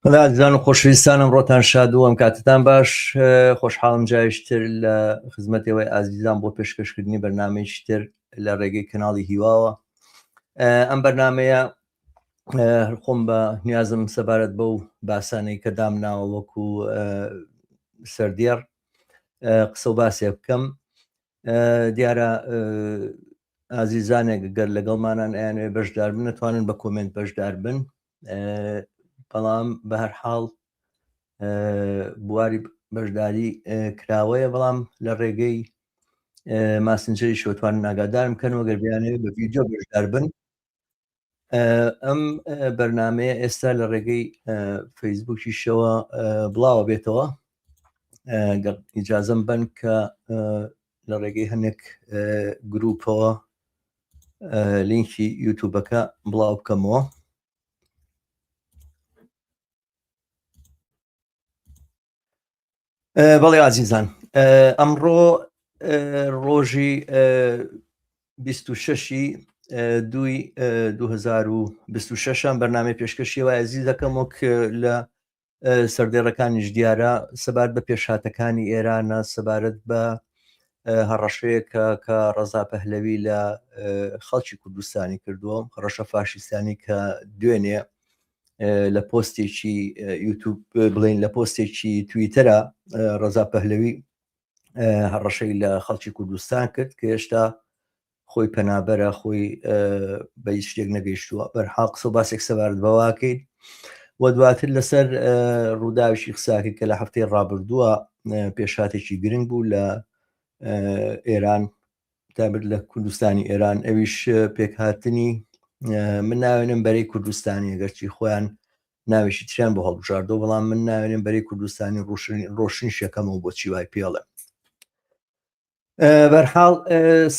عزیزان و خۆشەویستانم ڕۆتان شاد و ئەم کاتتان باش. خۆشحاڵم جایشتر لە خزمەتەوەی ئازیزان بۆ پێشکەشکردنی بەرنامەیەشتر لە ڕێگەی کەناڵی هیواوە. ئەم بەرنمەیە خۆم بە نیازم سەبارەت بەو باسانەی کە دامناوە وەکو سەردێڕ قسە و باسێ بکەم. دیارە ئازیزانێک گەر لەگەڵمانان ئەیانوێ بەشدار بن نتوانن بە کۆمنت بەشدار بن، بەڵام بە هەر حاڵ بواری بەشداری کراوەیە، بەڵام لە ڕێگەی ماسنجەری شۆتوانن ئاگادارم کەن وەگەر بیانێ بە ڤیدیۆ بەشدار بن. ئەم بەرنمەیە ئێستا لە ڕێگەی فەیسبووکیشەوە بڵاوە بێتەوە. ئیجازەم بن کە لە ڕێگەی هەنێک گروپەوە لینکی یوتوبەکە بڵاو بکەمەوە. بەڵێ ئازیزان، ئەمڕۆ ڕۆژی 26/2/2026 بەرنامەی پێشکەشیەوە عزیز دەکەم وەک لە سەردێڕەکانیش دیارە سەبارەت بە پێشهاتەکانی ئێرانە، سەبارەت بە هەڕەشەیەکە کە ڕەزا پەهلەوی لە خەڵکی کوردستانی کردووە، هەڕەشە فاشیستانی کە دوێنێ لە پۆستێکی یوتیوب بڵین لە پۆستێکی تویتەرە ڕەزا پەهلەوی هەڕەشەی لە خەڵکی کوردستان کرد کە هێشتا خۆی پەنابەرە، خۆی بە هیچ شتێک نەگەیشتووە. بەرحاڵ قسە و باسێک سەبارەت بەواکەیت و دواتر لەسەر ڕووداویشی قساکە کە لە هەفتەی ڕابردووە پێشهاتێکی گرنگ بوو لە ئێران، تابەت لە کوردستانی ئێران، ئەویش پێکهاتنی من ناوێنم بەرەی کوردستانی، ئەگەرچی خۆیان ناوێکی تریان بۆ هەڵبژاردەوە، بەڵام من ناوێنم بەرەی کوردستانی ڕۆشنی شەکەمەوە بۆچی وای پێڵێ. بەرحاڵ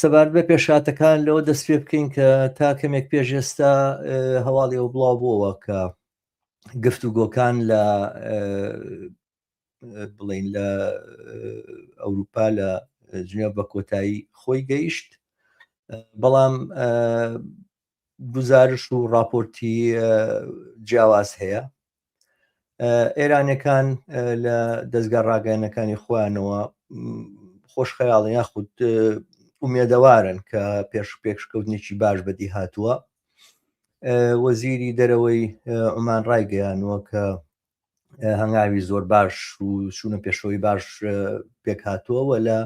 سەبارەت بە پێشهاتەکان لەوە دەست پێ بکەین کە تا کەمێک پێش ئێستا هەواڵی ئەو بڵاو بووەوە کە گفتوگۆکان لە بڵین لە ئەوروپا لە جنێڤ بە کۆتایی خۆی گەیشت، بەڵام گزارش و راپۆرتی جیاواز هەیە. ئێرانەکان لە دەستگا ڕاگەیەنەکانی خۆیانەوە خۆشخەیاڵن یاخود ئومێدەوارن کە پێشکەوتنێکی باش بەدی هاتووە. وەزیری دەرەوەی عومان ڕایگەیانوە کە هەنگاوی زۆر باش و چوونە پێشەوەی باش پێک هاتووەوە لە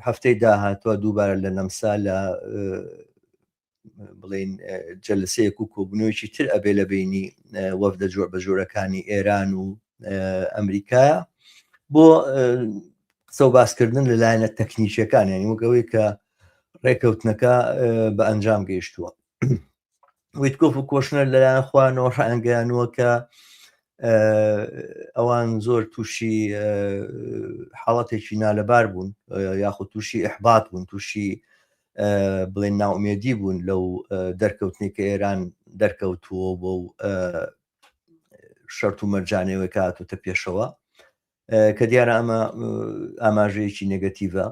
هەفتەی داهاتووە دووبارە لە نەمسا لە بڵین جەلسەیەک و کۆبوونەوەیکی تر ئەبێ لە بینی وەفدە جۆر بە جۆرەکانی ئێران و ئەمریکایە بۆ قسە و باسکردن لەلایەنە تەکنیکیەکان، یعنی وەکەوەی کە ڕێکەوتنەکە بە ئەنجام گەیشتووە. ویتکۆف و کۆشنەر لەلایەن خوانەوە ڕائەنگەیانووە کە ئەوان زۆر تووشی حاڵەتێکی نالەبار بوون، یاخود تووشی ئیحبات بوون، تووشی بڵێن ناومێدی بوون لەو دەرکەوتنی کە ئێران دەرکەوتووە بۆ شەرت و مەرجانەوەی کە هاتووتە پێشەوە، کە دیارە ئەمە ئاماژەیەکی نێگەتیڤە.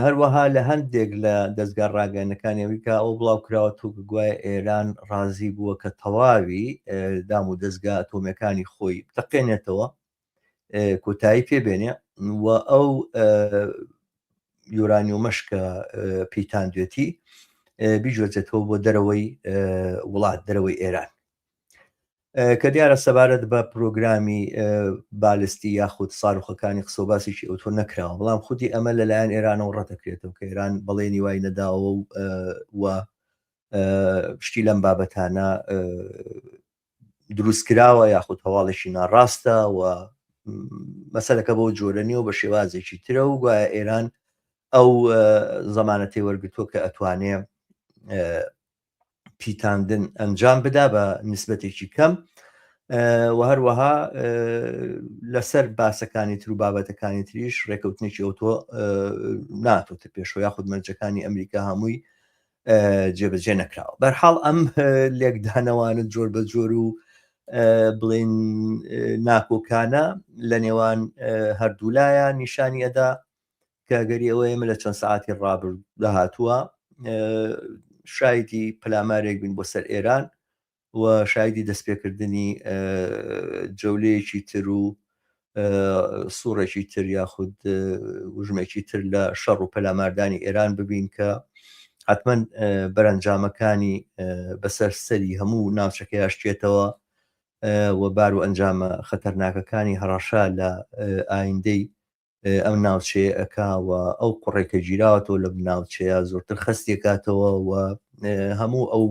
هەروەها لە هەندێک لە دەستگا ڕاگەیەنەکانی ئەمریکا ئەو بڵاو کراوەتەوە کە گوایە ئێران ڕازی بووە کە تەواوی دام و دەستگا ئەتۆمیەکانی خۆی بتەقێنێتەوە، کۆتایی پێبێنێ و ئەو یۆرانیۆمەش کە پێیتاندوێتی بیجۆچێتەوە بۆ دەرەوەی وڵات، دەرەوەی ئێران، کە دیارە سەبارەت بە پرۆگرامی بالستی یاخود ساروخەکانی قسە و باسێکی ئەوتۆ نەکراوە، بەڵام خودی ئەمە لەلایەن ئێرانەوە ڕەتەکرێتەوە کە ئێران بەڵێنی وای نەداوە و شتی لەم بابەتانە دروستکراوە یاخود هەواڵێکی ناڕاستە و مەسەلەکە بۆ جۆرەنی و بە شێوازێکی ترە و گوایە ئێران ئەو زەمانەتی وەرگتووە کە ئەتوانێ پیتاندن ئەنجام بدا بە نسبەتێکی کەم و هەروەها لەسەر باسەکانی تر و بابەتەکانی تریش ڕێکەوتنێکی ئەوتۆ ناتۆتە پێشەوە، یاخود مەرجەکانی ئەمریکا هەمووی جێبەجێ نەکراوە. بەرحاڵ ئەم لێکدانەوانت جۆر بە جۆر و بڵێن ناکۆکانە لە نێوان هەردوولایە نیشانی ئەدا کە گەری ئەوەیە من لە چەند سەعاتی ڕابردووە هاتووە شایدی پەلامارێک بین بۆ سەر ئێران و شایدی دەستپێکردنی جەولەیەکی تر و سوورێکی تر یاخود وژمێکی تر لە شەڕ و پەلاماردانی ئێران ببین کە حتمما بەرەنجامەکانی بەسەر سەری هەموو ناوچەکە یاشتێتەوە و بار و ئەنجامە خەتەرناکەکانی هەڕەشا لە ئایندەی ئەم ناوچەیە ئەکاوە ئەو قوڕێکە گیراوەتەوە لە ناوچەیە زۆرتر خستێکاتەوە و هەموو ئەو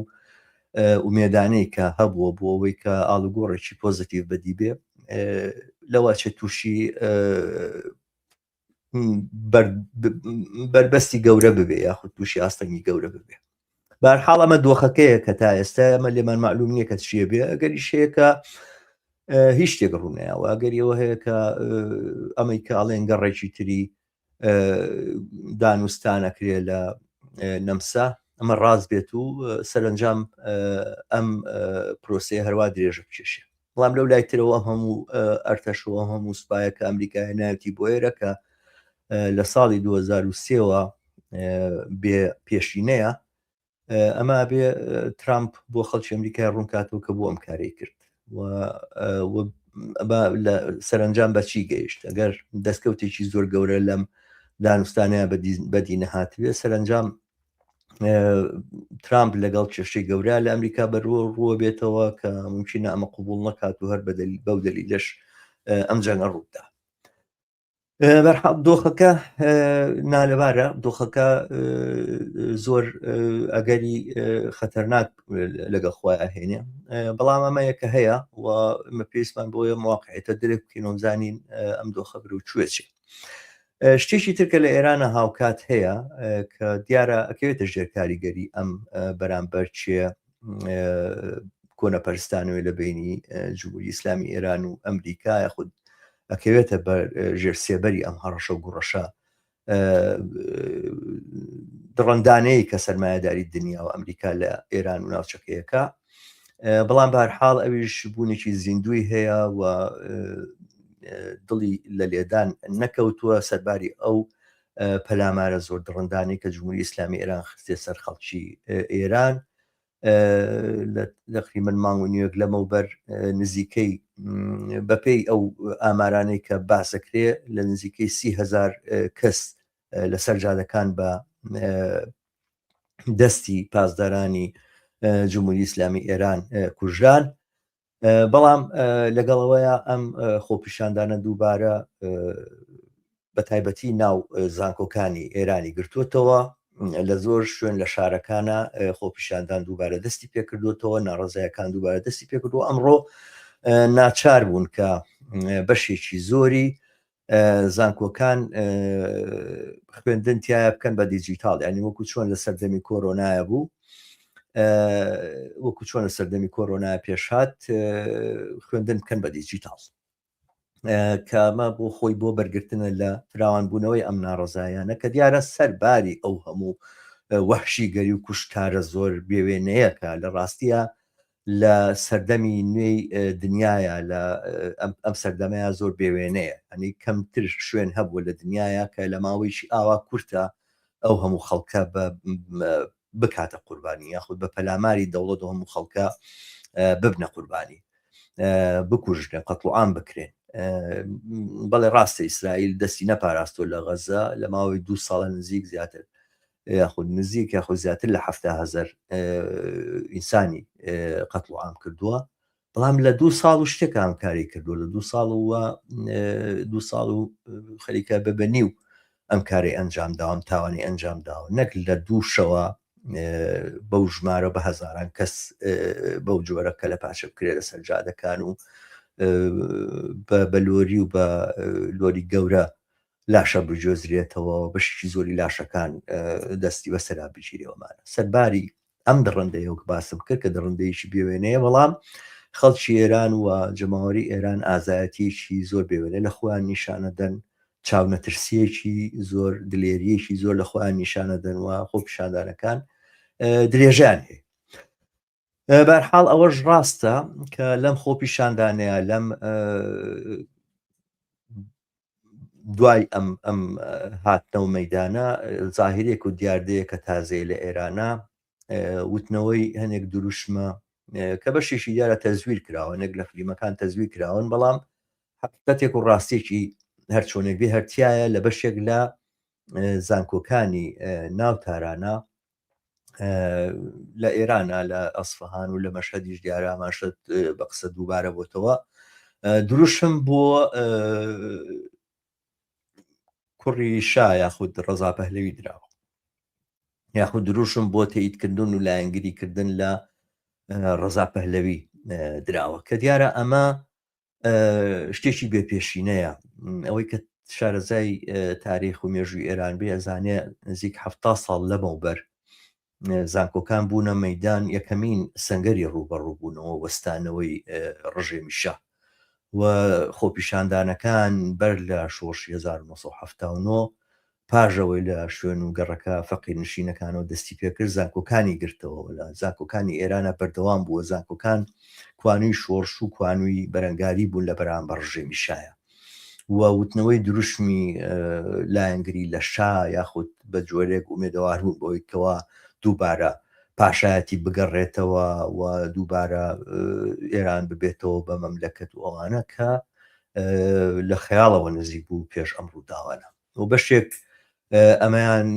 ئومێدانەی کە هەبووە بۆ ئەوەی کە ئاڵوگۆڕێکی پۆزتیڤ بەدی بێ لەوەچێ تووشی بربەستی گەورە ببێ یاخود تووشی ئاستەنگی گەورە ببێ. بەهەرحاڵ ئەمە دۆخەکەیە کە تا ئێستا ئەمە لێمان معلوم نییە کە چیە بێ ئەگەریش هەیە کە هیچ شتێک ڕوونایەوە ئەگەریەوە هەیە کە ئەمەی کە ئەڵێن گەڕێکی تری دانوستانەکرێ لە نەمسا ئەمە ڕاست بێت و سەرنجام ئەم پرۆسەیە هەروە درێژە بکێشێ. بەڵام لەو لای ترەوە هەموو ئەرتەشەوە هەموو سوپایە کە ئەمریکای نایەتی بۆ ئێرە کە لە ساڵی 2023ەوە بێ پێشینەیە ئەمە بێ ترامپ بۆ خەڵکی ئەمریکای ڕوونکاتەوە کە بۆ ئەم کارەی کرد لە سەرنجام بەچی گەیشت ئەگەر دەستکەوتێکی زۆر گەورە لەم دانوستانەیە بەدی نەهاتوێ سەرنجام ترامپ لەگەڵ کێشەی گەورە لە ئەمریکا بەرۆ ڕووە بێتەوە کە ممکنە ئەمە قوبوڵ نەکات و هەر بەو دەلیلەش ئەم جەنگە ڕوودا. بەرحەڵ دۆخەکە نالەبارە دۆخەکە زۆر ئەگەری خەتەرناک لەگەڵ خۆی ئاهێنێ بەڵام ئەمە یەکە هەیە و ئمە پێویستمان بۆیە مواقعیتە درێک بکەینەوە بزانین ئەم دۆخە برو کوێچێ. شتێکی ترکە لە ئێرانە هاوکات هەیە کە دیارە ئەکەوێتە ژێر کاریگەری ئەم بەرامبەر چیە کۆنەپەرستانەوەی لە بینی جمهوری ئیسلامی ئێران و ئەمریکا یاخود ئەکەوێتە ژێر سێبەری ئەم هەڕەشە و گوڕەشە دڕندانەیە کە سەرمایهداری دنیا و ئەمریکا لە ئێران و ناوچەکەیەکە بەڵام بەهەرحاڵ ئەویش بوونێکی زیندوی هەیە و دڵی لە لێدان نەکەوتووە سەرباری ئەو پەلامارە زۆر دڕندانی کە جمهوری ئیسلامی ئێران خستێ سەر خەڵکی ئێران لەقریمەن مانگ و نیوەک لەمەوبەر نزیکەی بەپێی ئەو ئامارانەی کە باسەکرێ لە نزیکەی 30,000 کەس لەسەر جادەکان بە دەستی پاسدارانی جمهوری ئیسلامی ئێران کوژران بەڵام لەگەڵەوەیە ئەم خۆپیشاندانە دووبارە بە تایبەتی ناو زانکۆکانی ئێرانی گرتووەتەوە لە زۆر شوێن لە شارەکانە خۆپیشاندان دووبارە دەستی پێکردوتەوە ناڕزایەکان دووبارە دەستی پێکردووە ئەمڕۆ ناچار بوون کە بەشێکی زۆری زانکۆکان خوێندن تایە بکەن بە دیجیتال ینی وەکو چۆن لە سەردەمی کۆرۆنایە بوو وەکو چۆن لە سەردەمی کۆرۆنای پێشهات خوێندن بکەن بە دیجیتال کامە بۆ خۆی بۆ بەرگرتنە لە فراوانبوونەوەی ئەم ناڕزایانە کە دیارە سەرباری ئەو هەموو وەحشی گەری و کوشتارە زۆر بێوێنەیەکە لە ڕاستیە لە سەردەمی نوێی دنیاە لە ئەم سەردەمەیە زۆر بێوێنەیە ئەنی کەمتر شوێن هەبووە لە دنیاە کە لە ماوەیشی ئاوا کورتە ئەو هەموو خەڵکە بکاتە قوربانی یاخود بە پەلاماری دەوڵەت و هەموو خەڵکە ببنە قوربانی بکوژنە قەتڵ عام بکرێن. بەڵێ ڕاستە ئیسرائیل دەستی نەپاراستۆ لە غەزە لە ماوەی 2 ساڵە نزیک زیاتر یاخود نزیک یاخود زیاتر لە 70,000 ئینسانی قەتڵ عام کردووە بەڵام لە 2 ساڵ و شتێک ئامکاری کردووە لە 2 ساڵ و خەریکە ببنی و ئەم کاری ئەنجامداوام تاوانی ئەنجامداوە نەک لە 2 شەوە بەو ژمارە بە هەزاران کەس بەو جۆرە کە لە پاشە بکرێت لە سەرجادەکان و بە لۆری و بە لۆری گەورە لاشە بجۆزرێتەوە بەشی زۆری لاشەکان دەستی بەسەرا بگیرێەوەمانە سەرباری ئەم دڕندەیەوە باسم کرد کە دڕندەیەکی بێوێنەیە بەڵام خەڵکی ئێران و جەماوەری ئێران ئازایەتیەکی زۆر بێوێنە لە خۆیان نیشانە دەن چاونەترسیەکی زۆر دلێریەکی زۆر لە خۆیان نیشانە دەنوە خۆپیشاندانەکان درێژیان هەیە. بەرحاڵ ئەوەش ڕاستە کە لەم خۆپیشاندانەیە لەم دوای ئەم هاتنەوە مەیدانە زاهیرێک و دیاردەیە کە تازەی لە ئێرانە وتنەوەی هەنێک دروشمە کە بەشێکی دیارە تەزویر کراوە نەک لە فلیمەکان تەزویر کراون، بەڵام حقیقەتێک و ڕاستێکی هەر چۆنێک بێ هەرتیایە لە بەشێک لە زانکۆکانی ناو تارانە لە ئێرانە لە ئەسفەهان و لە مەشهەدیش دیارە ئاماشەت بە قسە دووبارە بۆتەوە. دروشم بۆ کوڕی شا یاخود ڕەزا پەهلەوی دراوە، یاخود دروشم بۆ تەییدکردن و لایەنگریکردن لە ڕەزا پەهلەوی دراوە کە دیارە ئەمە شتێکی بێپێشینەیە. ئەوەی کە شارەزای تاریخ و مێژووی ئێران بێ ئەزانێ نزیک 70 ساڵ لەمەوبەر زانکۆکان بوونە مەیدان یەکەمین سەنگەری ڕوبەڕووبوونەوە وەستانەوەی ڕژێمی شا و خۆپیشاندانەکان بەر لە شۆڕشی 1970 پاژەوەی لە شوێن و گەڕەکە فەقیر نشینەکانەوە دەستی پێکرد زانکۆکانی گرتەوە لە زانکۆکانی ئێرانە بەردەوام بووە. زانکۆکان کوانووی شۆڕش و کوانووی بەرەنگاری بوون لە بەرامبەر ڕژێمی شایە و وتنەوەی دروشمی لایەنگری لە شا یاخود بە جۆرێک ئومێدەوار بوون بۆی کەوا دووبارە پاشایەتی بگەڕێتەوە و دووبارە ئێران ببێتەوە بە مەملەکەت و ئەوانە کە لە خەیاڵەوە نزیک بوو پێش ئەم ڕووداوانە و بەشێک ئەمەیان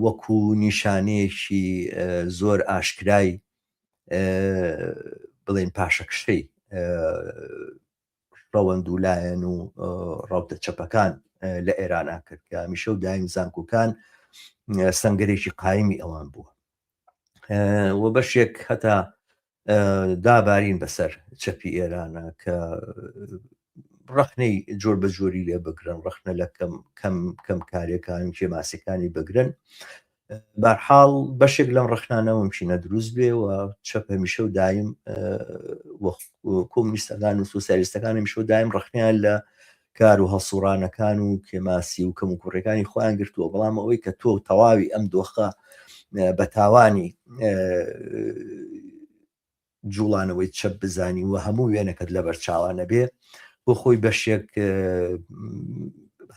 وەکو نیشانەیەکی زۆر ئاشکرای بڵێن پاشەکشەی ڕەوەند و لایەن و ڕاوتە چەپەکان لە ئێرانە کرد کە هەمیشە و دایم زانکۆکان سەنگەرێکی قایمی ئەوان بووە و بەشێک هەتا دابارین بەسەر چەپی ئێرانە کە ڕەخنەی جۆر بە جۆری لێ بگرن، ڕەخنە لە کەم کارێکان کێماسەکانی بگرن. بەرحاڵ بەشێک لەم ڕەخنانەوە مشینە دروست بێ و چەپ هەمیشە و دایم کۆمونیستەکان و سۆسیالیستەکان هەمیشە و دایم ڕەخنیان لە کار و هەسوڕانەکان و کێماسی و کەم و کوڕەکانی خۆیان گرتووە، بەڵام ئەوەی کە تۆ تەواوی ئەم دۆخە بە تاوانی جوڵانەوەی چەپ بزانی و هەموو وێنەکەت لە بەرچاوانە بێ بۆ خۆی بەشێک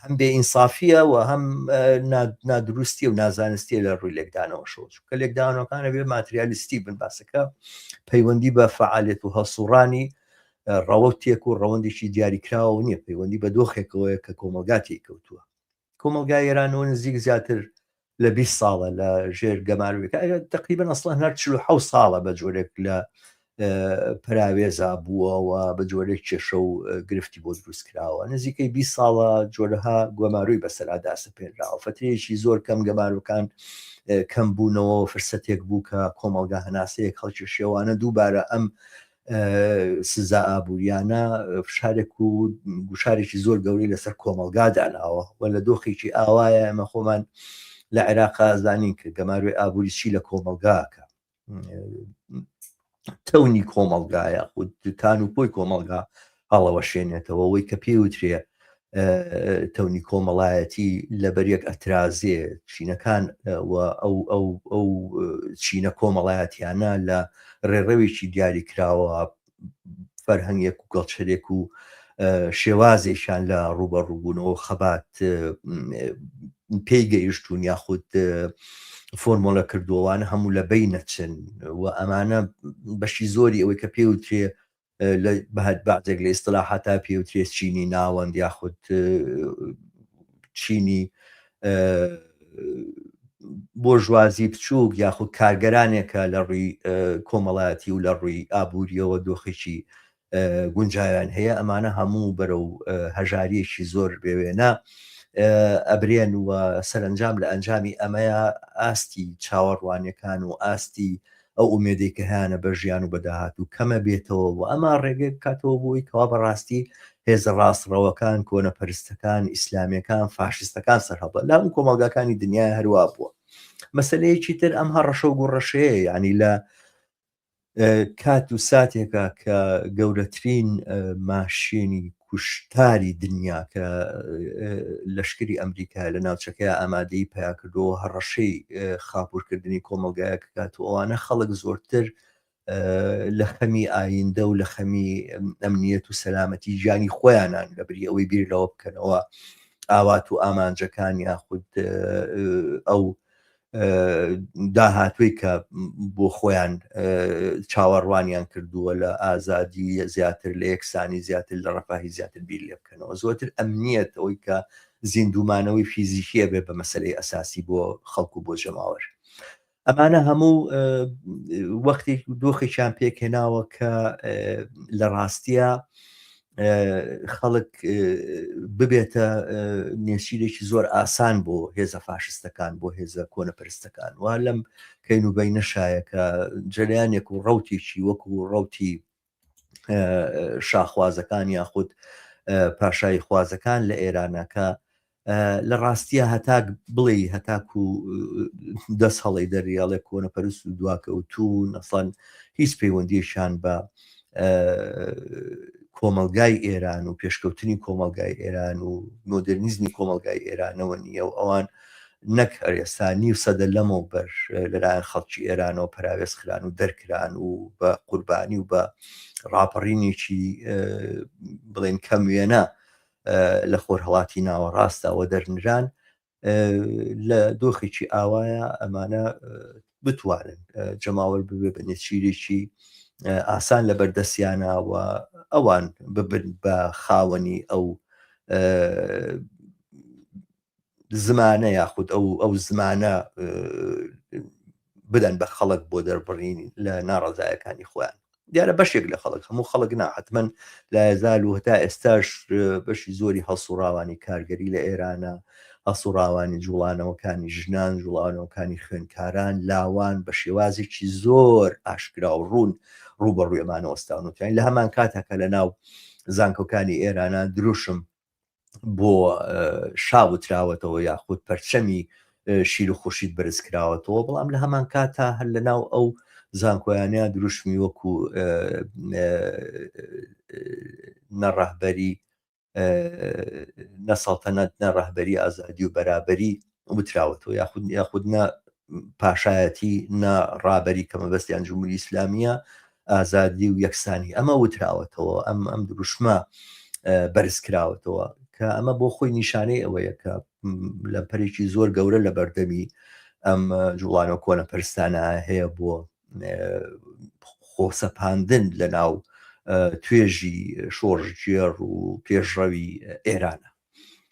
هەم بێ ئینسافیە و هەم نادروستی و نازانستیە لە ڕووی لێکدانەوە شۆ کە لێکدانەوەکانە بێ ماتریالیستی بن باسەکە پەیوەندی بە فعالێت و هەسوڕانی ڕەوەتێک و ڕەوەندێکی دیاریکراوە نییە، پەیوەندی بە دۆخێکەوەیە کە کۆمەلگاتی کەوتووە. کۆمەلگای ئێرانەوە نزیک زیاتر لە 20 ساڵە لە ژێر گەماروێک تقریبا ئەسڵان هەر 47 ساڵە بە جۆرێک لە پراوێزا بووەوە بە جۆرێک کێشە و گرفتی بۆ دروست کراوە. نزیکەی 20 ساڵە جۆرەها گۆماروی بەسەرادا سەپێنراوە. فترەیەکی زۆر کەم گەماروەکان کەم بوونەوە فرسەتێک بوو کە کۆمەلگا هەناسەیەک خەڵکی شێوانە دووبارە ئەم سزا ئابوووریانە فشارێک و گوشارێکی زۆر گەورەی لەسەر کۆمەلگا داناوە و لە دۆخێکی ئاوایە ئەمە خۆمان لە عێراقا زانین کە گەماروی ئابووری چی لە کۆمەلگاکە تەونی کۆمەلگایە خود تان و پۆی کۆمەلگا هەڵەوە شوێنێتەوە ئەوەی کە پێوترێ تەونی کۆمەڵایەتی لەبەریەک ئەترازێ چینەکان ئەو چینە کۆمەڵایەتیانە لە ڕێڕەوێکی دیاری کراوە فەرهەنگێک و گەڵچەرێک و شێوازێکیان لە ڕوبەڕووبوونەوە خەبات پێی گەیشتون یاخود فۆرمۆلە کردووەوانە هەموو لە بەی نەچن و ئەمانە بەشی زۆری ئەوەی کە پێوترێ بەهات بەعزێک لە ئیستلاحاتا پێوترێت چینی ناوەند یاخود چینی بۆ ژوازی بچووک یاخود کارگەرانێکە لە ڕووی کۆمەڵایەتی و لە ڕووی ئابوووریەوە دۆخێکی گونجاویان هەیە ئەمانە هەموو بەرەو هەژاریەکی زۆر بێوێنە ئەبرێن و سەرنجام لە ئەنجامی ئەمەیە ئاستی چاوەڕوانیەکان و ئاستی ئەو ئومێدەی کە هیانە بە ژیان و بەداهات و کەمە بێتەوە و ئەمە ڕێگەی بکاتەوە بۆی کەوا بەڕاستی هێزە ڕاستڕەوەکان کۆنەپەرستەکان ئیسلامیەکان فاشستەکان سەرهەڵە لا ئەو کۆمەلگاکانی دنیای هەروە بووە. مەسەلەیەکی تر ئەم هەڕەشە و گوڕەشەیە یعنی لە کات و ساتێکە کە گەورەترین ماشێنی کوشتاری دنیا کە لەشکری ئەمریکا لە ناوچەکەی ئامادەی پیا کردەوە هەڕەشەی خاپوورکردنی کۆمەلگایە کات و ئەوانە خەڵک زۆرتر لە خەمی ئایندە و لە خەمی ئەمنیەت و سەلامەتی ژیانی خۆیانان لەبری ئەوەی بیرەوە بکەنەوە ئاوات و ئامانجەکان یاخود ئەو داهاتووی کە بۆ خۆیان چاوەڕوانیان کردووە لە ئازادی زیاتر لە یەکسانی زیاتر لە ڕەفاهی زیاتر بیر لێ بکەنەوە زۆرتر ئەمنیەت ئەوەی کە زیندومانەوەی فیزیکیە بێ بە مەسلەی ئەساسی بۆ خەڵکو بۆ جەماوەر ئەمانە هەموو وەختی دۆخێکیان پێکهێناوە کە لە ڕاستیە خەڵک ببێتە نێچیرێکی زۆر ئاسان بۆ هێزە فاشستەکان بۆ هێزە کۆنەپەرستەکان وا لەم کەین و بەی نەشایە کە جەریانێک و ڕەوتێکی وەکو ڕەوتی شاخوازەکان یاخود پاشایی خوازەکان لە ئێرانەکە لە ڕاستیە هەتاک بڵێ هەتاکو دەست هەڵی دەریاڵێ کۆنەپەرست و دواکەوتون ئەسڵەن هیچ پەیوەندیشان بە کۆمەلگای ئێران و پێشکەوتنی کۆمەلگای ئێران و مۆدررنیزمی کۆمەلگای ئێرانەوە نییە و ئەوان نەک ئەرێستا 900 لەمەوە بەر لەلایەن خەڵکی ئێرانەوە پراوێزخران و دەرکران و بە قوربانی و بە ڕاپەڕینێکی بڵێن کەموێنە لە خۆرهەڵاتی ناوەڕاستەوە دەرنران لە دۆخێکی ئاوایە ئەمانە بتوانن جەماوەر ببێ بە نێچیرێکی ئاسان لە بەردەستیانەوە ئەوان ببن بە خاوەنی ئەو زمانە یاخود ئەو زمانە بدەن بە خەڵک بۆ دەربڕین لە ناڕەزایەکانی خۆیان دیارە بەشێک لە خەڵک هەموو خەڵک ناحتمەن لا یزال و هەتا ئێستاش بەشی زۆری هەڵسوڕاوانی کارگەری لە ئێرانە هەسوڕاوانی جوڵانەوەکانی ژنان جوڵانەوەکانی خوێندکاران لاوان بە شێوازێکی زۆر ئاشکرا و ڕوون ڕوبەڕووی ئەمانەوەستان وتیان لە هەمان کاتەکە لە ناو زانکۆکانی ئێرانە دروشم بۆ شاوتراوەتەوە یاخود پەرچەمی شیر و خورشید بەرز کراوەتەوە بەڵام لە هەمان کاتا هەر لە ناو ئەو زانکۆیانە دروشمی وەکو نەڕەهبەری نەسەڵتەنەت نەڕەهبەری ئازادی و بەرابەری وتراوەتەوە یاخود نە پاشایەتی نە ڕابەری کەمەبەستیان جمهوری ئیسلامیە ئازادی و یەکسانی ئەمە وتراوەتەوە ئەم دروشمە بەرز کراوەتەوە کە ئەمە بۆ خۆی نیشانەی ئەوەیە کە لە پەرێکی زۆر گەورە لە بەردەمی ئەم جوڵانە کۆنەپەرستانە هەیە بۆ خۆسەپاندن لە ناو توێژی شۆڕژێر و پێشڕەوی ئێرانە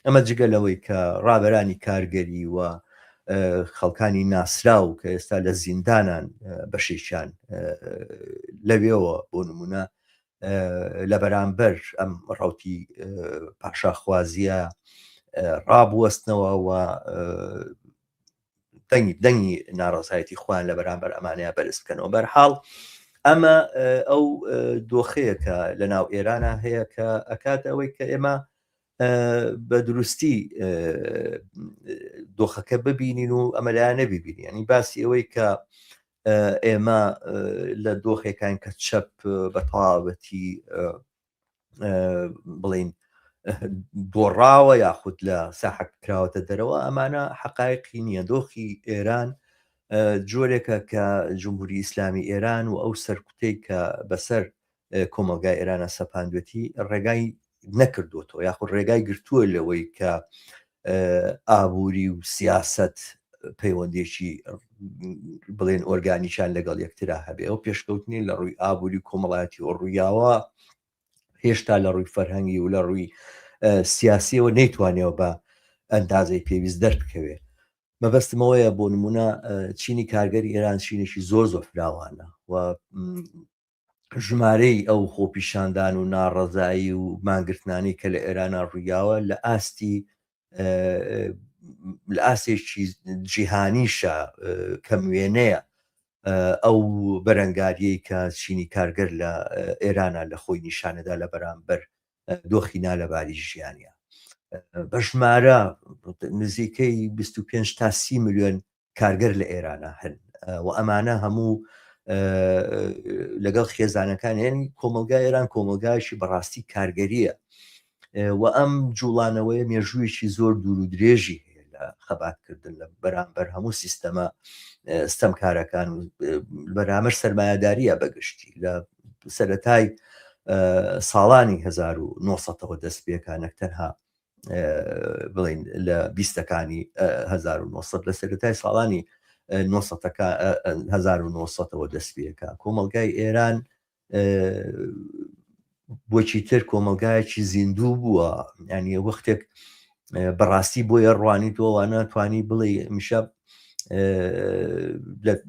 ئەمە جگەلەوەی کە ڕابەرانی کارگەری و خەڵکانی ناسرا و کە ئێستا لە زیندانان بەشێکیان لەوێەوە بۆ نمونە لە بەرامبەر ئەم ڕەوتی پاشاخوازیە ڕابوەستنەوە و دەنگی ناڕەزایەتی خوان لە بەرامبەر ئەمانەیە بەرز بکەنەوە بەرحاڵ ئەمە ئەو دۆخەیەکە لە ناو ئێرانە هەیە کە ئەکات ئەوەی کە ئێمە بە دروستی دۆخەکە ببینین و ئەمەلایەنە ببینی ینی باسی ئەوەی کە ئێمە لە دۆخێکان کە چەپ بە تەواوەتی بڵین دۆڕاوە یاخود لە ساحەک کراوەتە دەرەوە ئەمانە حەقایقی نییە دۆخی ئێران جۆرێکە کە جمهوری ئیسلامی ئێران و ئەو سەرکوتەی کە بەسەر کۆمەلگای ئێرانە سەپاندوێتی ڕێگای نەکردوەوە یاخود ڕێگای گرتووە لەوەی کە ئابووری و سیاست پەیوەندێکی بڵێن ئۆرگانیشان لەگەڵ یەکترا هەبێ ئەو پێشکەوتنی لە ڕووی ئابووری کۆمەڵایەتی ئۆڕوویاوە هێشتا لە ڕووی فەرهەنگی و لە ڕووی سیاسیەوە نەیتوانێەوە بە ئەندازەی پێویست دەربکەوێ مەبەستمەوەیە بۆ نمونە چینی کارگەری ئێران چینێکی زۆر فراوانە و ژمارەی ئەو خۆپیشاندان و ناڕەزایی و مانگرتنانی کە لە ئێرانە ڕوویاوە لە ئاستێکی جیهانیشە کەم وێنەیە ئەو بەرەنگاریەی کە چینی کارگەر لە ئێرانە لە خۆی نیشانەدا لە بەرامبەر دۆخی نالەباری ژیانە بە ژمارە نزیکەی 25 تا 30 ملیۆن کارگەر لە ئێرانە هەن و ئەمانە هەموو لەگەڵ خێزانەکان یعنی کۆمەلگای ئێران کۆمەلگایشی بەڕاستی کارگەریە و ئەم جوڵانەوەی مێژوویەکی زۆر دوور و درێژی هەیە لە خەباتکردن لە بەرامبەر هەموو سیستەمە ستەمکارەکان و بەرامبەر سەرمایه‌داریە بەگشتی لە سەرەتای ساڵانی 1970ەوە دەست پێکانێک تەنها بڵین لە 20ەکانی 1970 لە سەرەتای ساڵانی 1970ەوە دەست پێکا. کۆمەلگای ئێران بۆچی تر کۆمەلگایەکی زیندوو بووە، ینی وەختێک بەڕاستی بۆیە ڕوانی تۆوانە توانی بڵێ میشە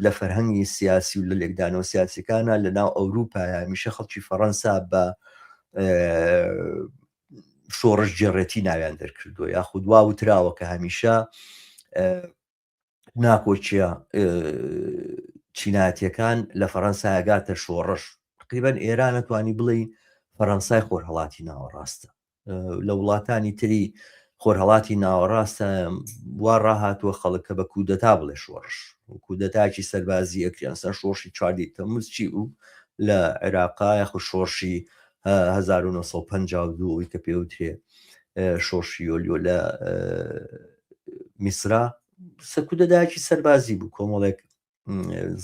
لە فەرهەنگی سیاسی و لە لێکدانەوە سیاسەکانە لە ناو ئەوروپایە میشە خەڵکی فەڕەنسا بە شۆڕش جێڕێتی ناویان دەرکردووە، یاخود وا وتراوە کە هەمیشە ناکۆچیە چیناتیەکان لە فەڕەنسا گاتە شۆڕش. تقریبەن ئێران نەتوانی بڵێ فەڕەنسای خۆرهەڵاتی ناوەڕاستە. لە وڵاتانی تری خۆرهەڵاتی ناوەڕاستە وا ڕاهاتوە خەڵک کە بە کودەتا بڵێ شۆڕش، کودەتاکی سەربازی ئەکریان سەر شۆڕشی 4 تەمموز چی بوو لە عێراقا یاخود شۆڕشی 1952 کە پێوترێ شۆڕشی یۆلیۆ لە میسرا کودەتاکی سەربازی بوو، کۆمەڵێک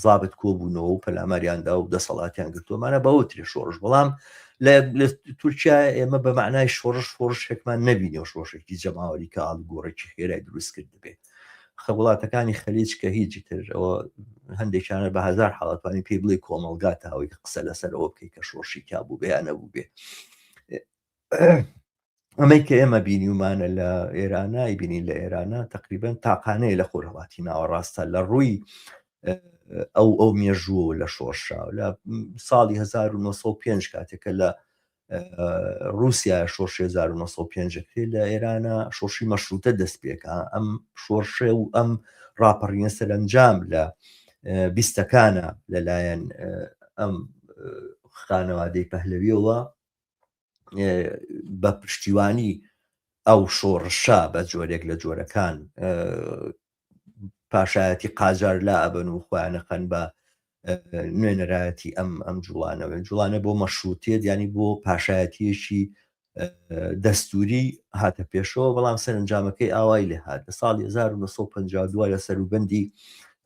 زابت کۆبوونەوە و پەلاماریاندا و دەسەڵاتیان گرتووەمانە بەوترێ شۆڕش. بەڵام لە تورکیا ئێمە بە معنای شۆڕشێکمان نەبینەوە، شۆڕشێکی جەماوەری کە ئاڵگۆڕێکی خێرای دروست کرد بێ. وڵاتەکانی خەلیج کە هیچی تر ئەوە هەندێکیانە بە هزار حاڵەتوانی پێی بڵێ کۆمەلگا تاوەی قسە لەسەرەوە بکەی کە شۆڕشی کا بوو بێ یان نەبوو بێ. ئەمەی کە ئێمە بینیومانە لە ئێرانە بینین لە ئێرانە تقریبەن تاقانەیە لە خۆرهەڵاتی ناوەڕاستە لە ڕووی ئەو مێژووە لە شۆڕشا لە ساڵی 1905 کاتێکە لە رووسیا شۆڕشی 1905 لە ئێرانە شۆڕشی مەشروتە دەست پێکە. ئەم شۆڕشێ و ئەم ڕاپەڕینە سەرنجام لە بیستەکانە لەلایەن ئەم خانەوادەی پەهلەویەوە بە پشتیوانی ئەو شۆڕشا بە جۆرێک لە جۆرەکان پاشایەتی قاجار لا ئەبن و خۆیانە خەن بە نوێنەرایەتی ئەم جوڵانە بۆ مەشروتێت ینی بۆ پاشایەتیەکی دەستوری هاتە پێشەوە. بەڵام سەرنجامەکەی ئاوای لێ هات لە ساڵی 1952 لە سەروبەندی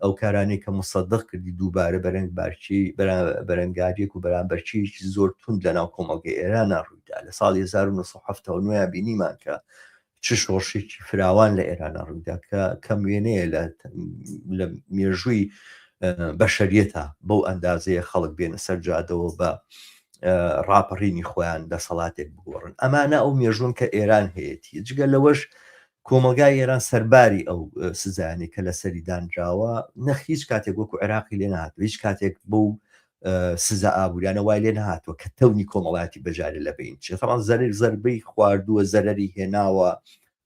ئەو کارانەی کە مصدق کردی دووبارە بەرەنگاریەک و بەرامبەرچیەکی زۆر تند لە ناو کۆمەڵگەی ئێرانە ڕوویدا. لە ساڵی 1970 بینیمان کە چ شۆڕشێکی فراوان لە ئێرانە ڕوویدا کە کەم وێنەیە لە مێژووی بەشەریەتە بەو ئەندازەیە خەڵک بێنە سەر جادەوە بە ڕاپەڕینی خۆیان دەسەڵاتێک بگۆڕن. ئەمانە ئەو مێژوون کە ئێران هەیەی جگە لەوەش کۆمەلگای ئێران سەرباری ئەو سزایانی کە لە سەری دانراوە نەخ هیچ کاتێک وەکو عێراقی لێ نهاتوە، هیچ کاتێک بەو سزا ئابوووریانە وای لێ نهاتوە کە تەونی کۆمەڵایەتی بەجارێ لەبین چێتەمان زەربەی خواردووە زەرەری هێناوە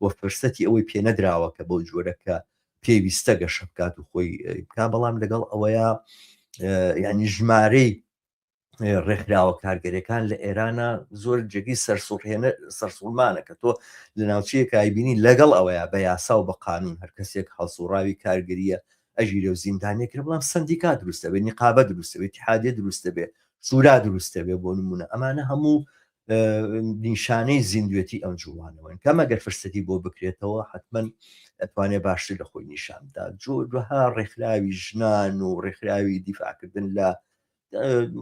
وە فرسەتی ئەوەی پێ نەدراوە کە بەو جۆرەکە پێویستە گەشە بکات و خۆی بکا. بەڵام لەگەڵ ئەوەیە ینی ژمارەی ڕێکخراوە کارگەریەکان لە ئێرانە زۆر جێگی سەرسوڵمانە کە تۆ لە ناوچەیەکە ئایبینی لەگەڵ ئەوەیە بە یاسا و بە قانون هەر کەسێک هەڵسوڕاوی کارگەریە ئەژیرە و زیندانێکرد. بەڵام سندیکا دروستە بێ، نیقابە دروستە بێت، اتحادیە دروستە بێ، سوورا دروستە بێ بۆ نمونە. ئەمانە هەموو نیشانەی زیندوێتی ئەم جوڵانەوەن کە مەگەر فرسەتی بۆ بکرێتەوە حتمما ئەتوانێت باشتر لە خۆی نیشاندا. جۆرها ڕێکخراوی ژنان و ڕێکخراوی دیفاعکردن لە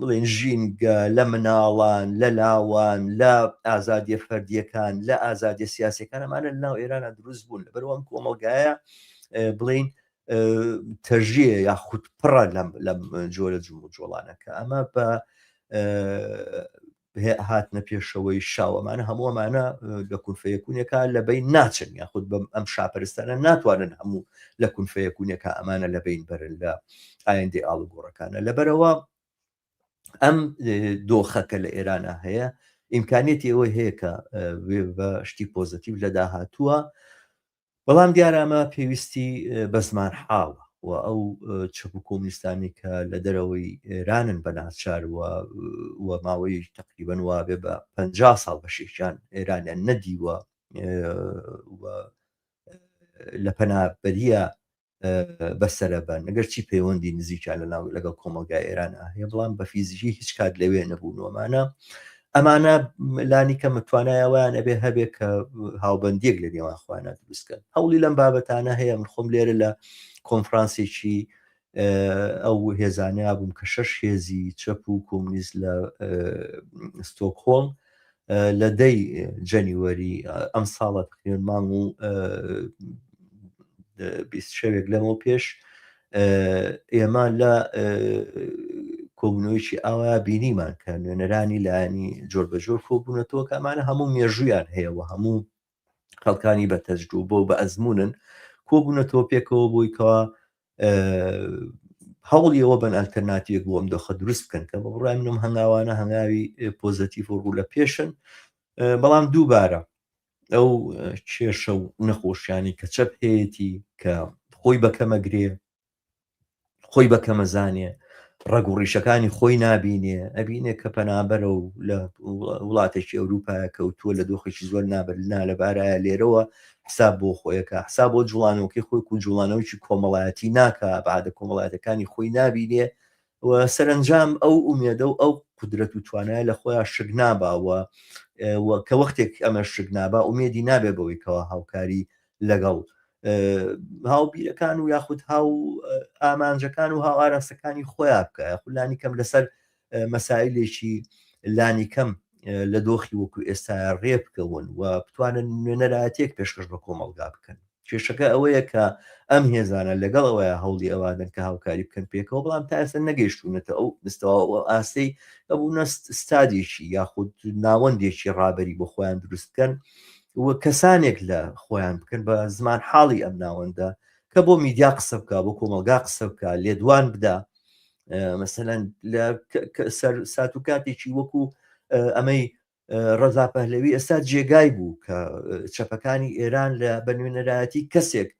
بڵێن ژینگە لە مناڵان لە لاوان لە ئازادیە فەردیەکان لە ئازادیە سیاسەکان ئەمانە لە ناو ئێرانە دروست بوون. لەبەرەوەم کۆمەلگایە بڵین تەژیە یاخود پڕە لەم جۆرە جوڵانەکە. ئەمە بە هاتنە پێشەوەی شاوەمانە هەموو ئەمانە لە کونفەیەکوونێکە لەبین ناچن، یاخود بەم ئەم شاپەرستانە ناتوانن هەموو لە کونفەیەکوونێکە ئەمانە لەبین بەرن لە ئایندی ئاڵوگۆڕەکانە. لەبەرەوە ئەم دۆخەکە لە ئێرانە هەیە ئیمکانێتی ئەوەی هەیە کە بە شتی پۆزتیو لە داهاتووە. بەڵام دیارامە پێویستی بە زمان حاڵە و ئەو چەپ و کۆمونیستانی کە لە دەرەوەی ئێرانن بە ناچارەوە و ماوەی تقریبەن وابێ بە 50 ساڵ بەشێکیان ئێرانیان نەدیوە لە پەنابەریە بەسەرەبەن ئەگەر چی پەیوەندی نزیکیان لەگەڵ کۆمەلگای ئێرانە هەیە، بەڵام بە فیزیکی هیچ کات لەوێ نەبوونەوەمانە. ئەمانە لانی کە متوانایەوەیان ئەبێ هەبێ کە هاوبەندیەک لە نێوان خۆیانە دروستکەن. هەوڵی لەم بابەتانە هەیە. من خۆم لێرە لە کۆنفرانسێکی ئەو هێزانەیە بووم کە 6 هێزی چەپ و کۆمونیست لە ستۆکهۆڵم لە 10 جەنیوەری ئەم ساڵە تقریبەن مانگ و 20 شەوێک لەمەوە پێش ئێمە لە کۆبوونەوەیکی ئاوا بینیمان کە نوێنەرانی لایەنی جۆر بە جۆر کۆبوونەتەوە کە ئەمانە هەموو مێژویان هەیەەوە هەموو خەڵکانی بە تەجروبە بۆ بە ئەزمونن کۆبوونەتەوە پێکەوە بوویکەوە هەوڵیەوە بن ئەلتەرناتیڤێک بۆ ئەم دۆخە دروست بکەن کە بە بڕای منم هەنگاوانە هەنگاوی پۆزەتیڤ و ڕوو لە پێشن بەڵام دووبارە ئەو کێشە و نەخۆشیانی کە چەپ هەیەی کە خۆی بەکەمەگرێ خۆی بەکەمەزانێ ڕێگ و ڕیشەکانی خۆی نابینێ ئەبینێ کە پەنابەرە و لە وڵاتێکی ئەوروپای کەوتووە لە دۆخێکی زۆر نابلنا لە بارایە لێرەوە حساب بۆ خۆیەکە حساب بۆ جوڵانەوەکی خۆی و جوڵانەوەکی کۆمەڵایەتی ناکە بەعادە کۆمەڵایەتەکانی خۆی نابینێ و سەرنجام ئەو ئومێدە و ئەو قودرەت و توانایە لە خۆیان شک ناباوە کە وەختێک ئەمە شک نابا ئومێدی نابێ بەوەیکەوە هاوکاری لەگەڵ هاوبیرەکان و یاخود هاو ئامانجەکان و هاو ئاراستەکانی خۆیان بکە خولانی کەم لەسەر مەسائلێکی لانی کەم لە دۆخی وەکو ئێستا ڕێ بکەون و بتوانن نوێنەرایەتێک پێشکەش بە کۆمەلگا بکەن کێشەکە ئەوەیە کە ئەم هێزانە لەگەڵ ئەوەیە هەوڵی ئەوادن کە هاوکاری بکەن پێکەوە بەڵام تا ئێستا نەگەیشتونەتە ئەو دەستەوە ئاسەی ئەبوو ستادێکی یاخود ناوەندێکی ڕابەری بۆ خۆیان دروستکەن و کەسانێک لە خۆیان بکەن بە زمان حاڵی ئەم ناوەندە کە بۆ میدیا قسە بکە بۆ کۆمەلگا قسە بکە لێدوان بدا مەسەلەن لە سات و کاتێکی وەکو ئەمەی ڕەزا پەهلەوی ئێستا جێگای بوو کە چەپەکانی ئێران لە بە نوێنەرایەتی کەسێک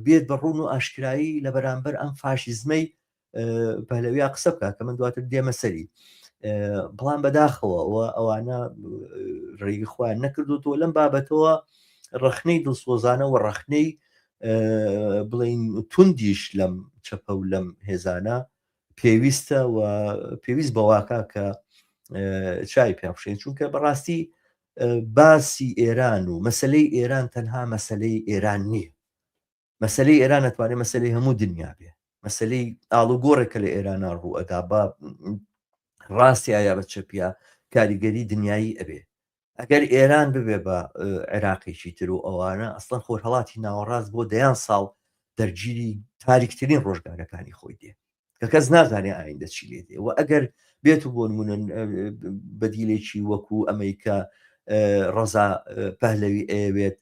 بێت بە ڕوون و ئاشکرایی لە بەرامبەر ئەم فاشیزمەی پەهلەویە قسە بکە کە من دواتر دێمە سەری بەڵام بەداخەوە ئەوانە ڕێگی خۆیان نەکردوەوە لەم بابەتەوە ڕەخنەی دڵسۆزانە و ڕەخنەی بڵین توندیش لەم چەپە و لەم هێزانە پێویستە و پێویست بەواکە کە چای پێبشێن چونکە بەڕاستی باسی ئێران و مەسلەی ئێران تەنها مەسلەی ئێران نییە مەسلەی ئێران نەتوانێت مەسلەی هەموو دنیا بێ مەسلەی ئاڵوگۆڕێکە لە ئێران ڕوو ئەدا با ڕاستی ئایا بە چەپیا کاریگەری دنیایی ئەبێ ئەگەر ئێران ببێ بە عێراقیشی تر و ئەوانە ئەسڵەن خۆرهەڵاتی ناوەڕاست بۆ دەیان ساڵ دەرگیری تاریکترین ڕۆژگارەکانی خۆی دێ کە کەس نازانێ ئایندە چی لێ دێ و ئەگەر بێت و بۆ نمونە بەدیلێکی وەکو ئەمریکا ڕەزا پەهلەوی ئەوێت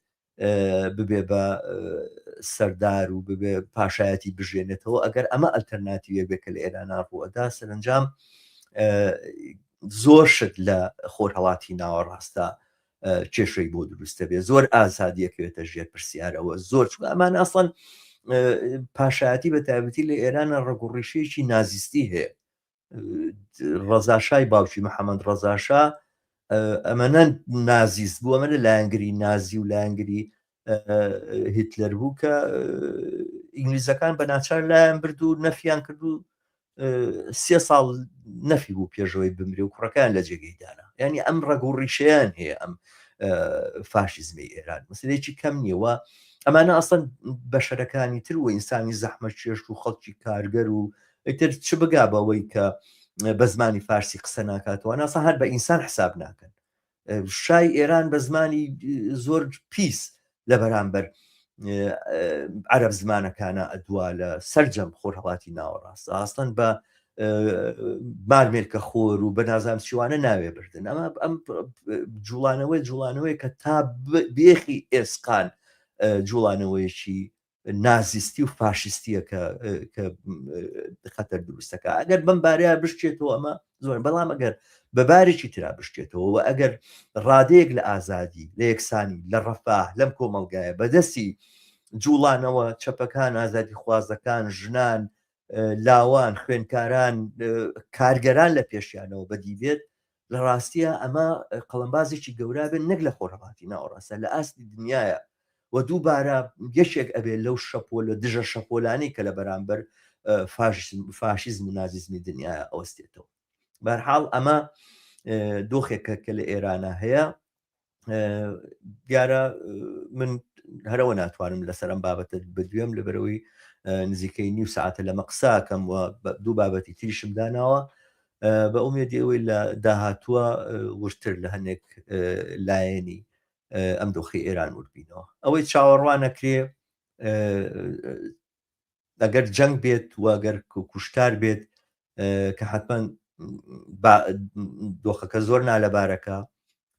ببێ بە سەردار و ببێ پاشایەتی بژێنێتەوە ئەگەر ئەمە ئەلتەرناتیڤە بێ کە لە ئێران ڕووەدا سەرنجام زۆر شت لە خۆرهەڵاتی ناوەڕاستە کێشەی بۆ دروستە بێ زۆر ئازادیەکەوێتە ژێر پرسیارەوە زۆر چون ئەمان ئەسڵەن پاشایەتی بە تایبەتی لە ئێرانە ڕێگوڕیشەیەکی نازیستی هەیە ڕەزاشای باوکی محەممەد ڕەزاشا ئەمەە نازیست بوو ئەمە لە لایەنگری نازی و لایەنگری هیتلەر بوو کە ئینگلیزەکان بە ناچار لایەن برد و نەفیان کرد و 3 ساڵ نەفی بوو پێشەوەی بمرێ و کوڕەکان لە جێگەیدانا ینی ئەم ڕێگوڕیشیان هەیە ئەم فاشیزمی ئێران مەسلەیەکی کەم نییەوە ئەمانە ئەسڵەن بەشەرەکانی تر و ئینسانی زەحمەت چێشت و خەڵکی کارگەر و ئیتر چ بگا بەوەی کە بە زمانی فارسی قسە ناکاتەوە ناسە هەر بە ئینسان حساب ناکەن شای ئێران بە زمانی زۆر پیس لە بەرامبەر عەرەب زمانەکانە ئەدوا لە سەررجەم خۆرهەڵاتی ناوەڕاست ئاستن بە مارمێرکە خۆر و بە نازام چیوانە ناوێ بردن ئەمە ئەم جوڵانەوەی کە تا بێخی ئێسقان جوڵانەوەیەکی نازیستی و فاشیستیە کە خەتەر دروستەکە ئەگەر بەم بارەیە بشتێتەوە ئەمە زۆر بەڵام ئەگەر بەبارێکی ترا بشتێتەوە و ئەگەر ڕادەیەک لە ئازادی لە یەکسانی لە ڕەفاه لەم کۆمەلگایە بەدەستی جوڵانەوە چەپەکان ئازادی خوازەکان ژنان لاوان خوێنکاران کارگەران لە پێشیانەوە بەدیبێت لە ڕاستیە ئەمە قەڵەمبازێکی گەورە بێت نەک لە خۆرهەڵاتی ناوەڕاستە لە ئاستی دنیاە و دووبارە یەشێک ئەبێت لەو شەپۆ لە دژە شەپۆلانی کە لە بەرامبەر فاشیزم و نازیزمی دنیاە ئەوەستێتەوە بەرحاڵ ئەمە دۆخێکە کە لە ئێرانە هەیە دیارە من هەرەوە ناتوانم لەسەرم بابەتە بەدوێم لەبەرەوەی نزیکەی نیو ساعتە لەمە قساکەم و دوو بابەتی تریشم داناوە بە ئومێدی ئەوەی لە داهاتووە وشتر لە هەنێک لایەنی ئەم دۆخی ئێران وردبینەوە ئەوەی چاوەڕوان نەکرێ ئەگەر جەنگ بێت و ئەگەر کوشتار بێت کە حتمما دۆخەکە زۆر نالەبارەکە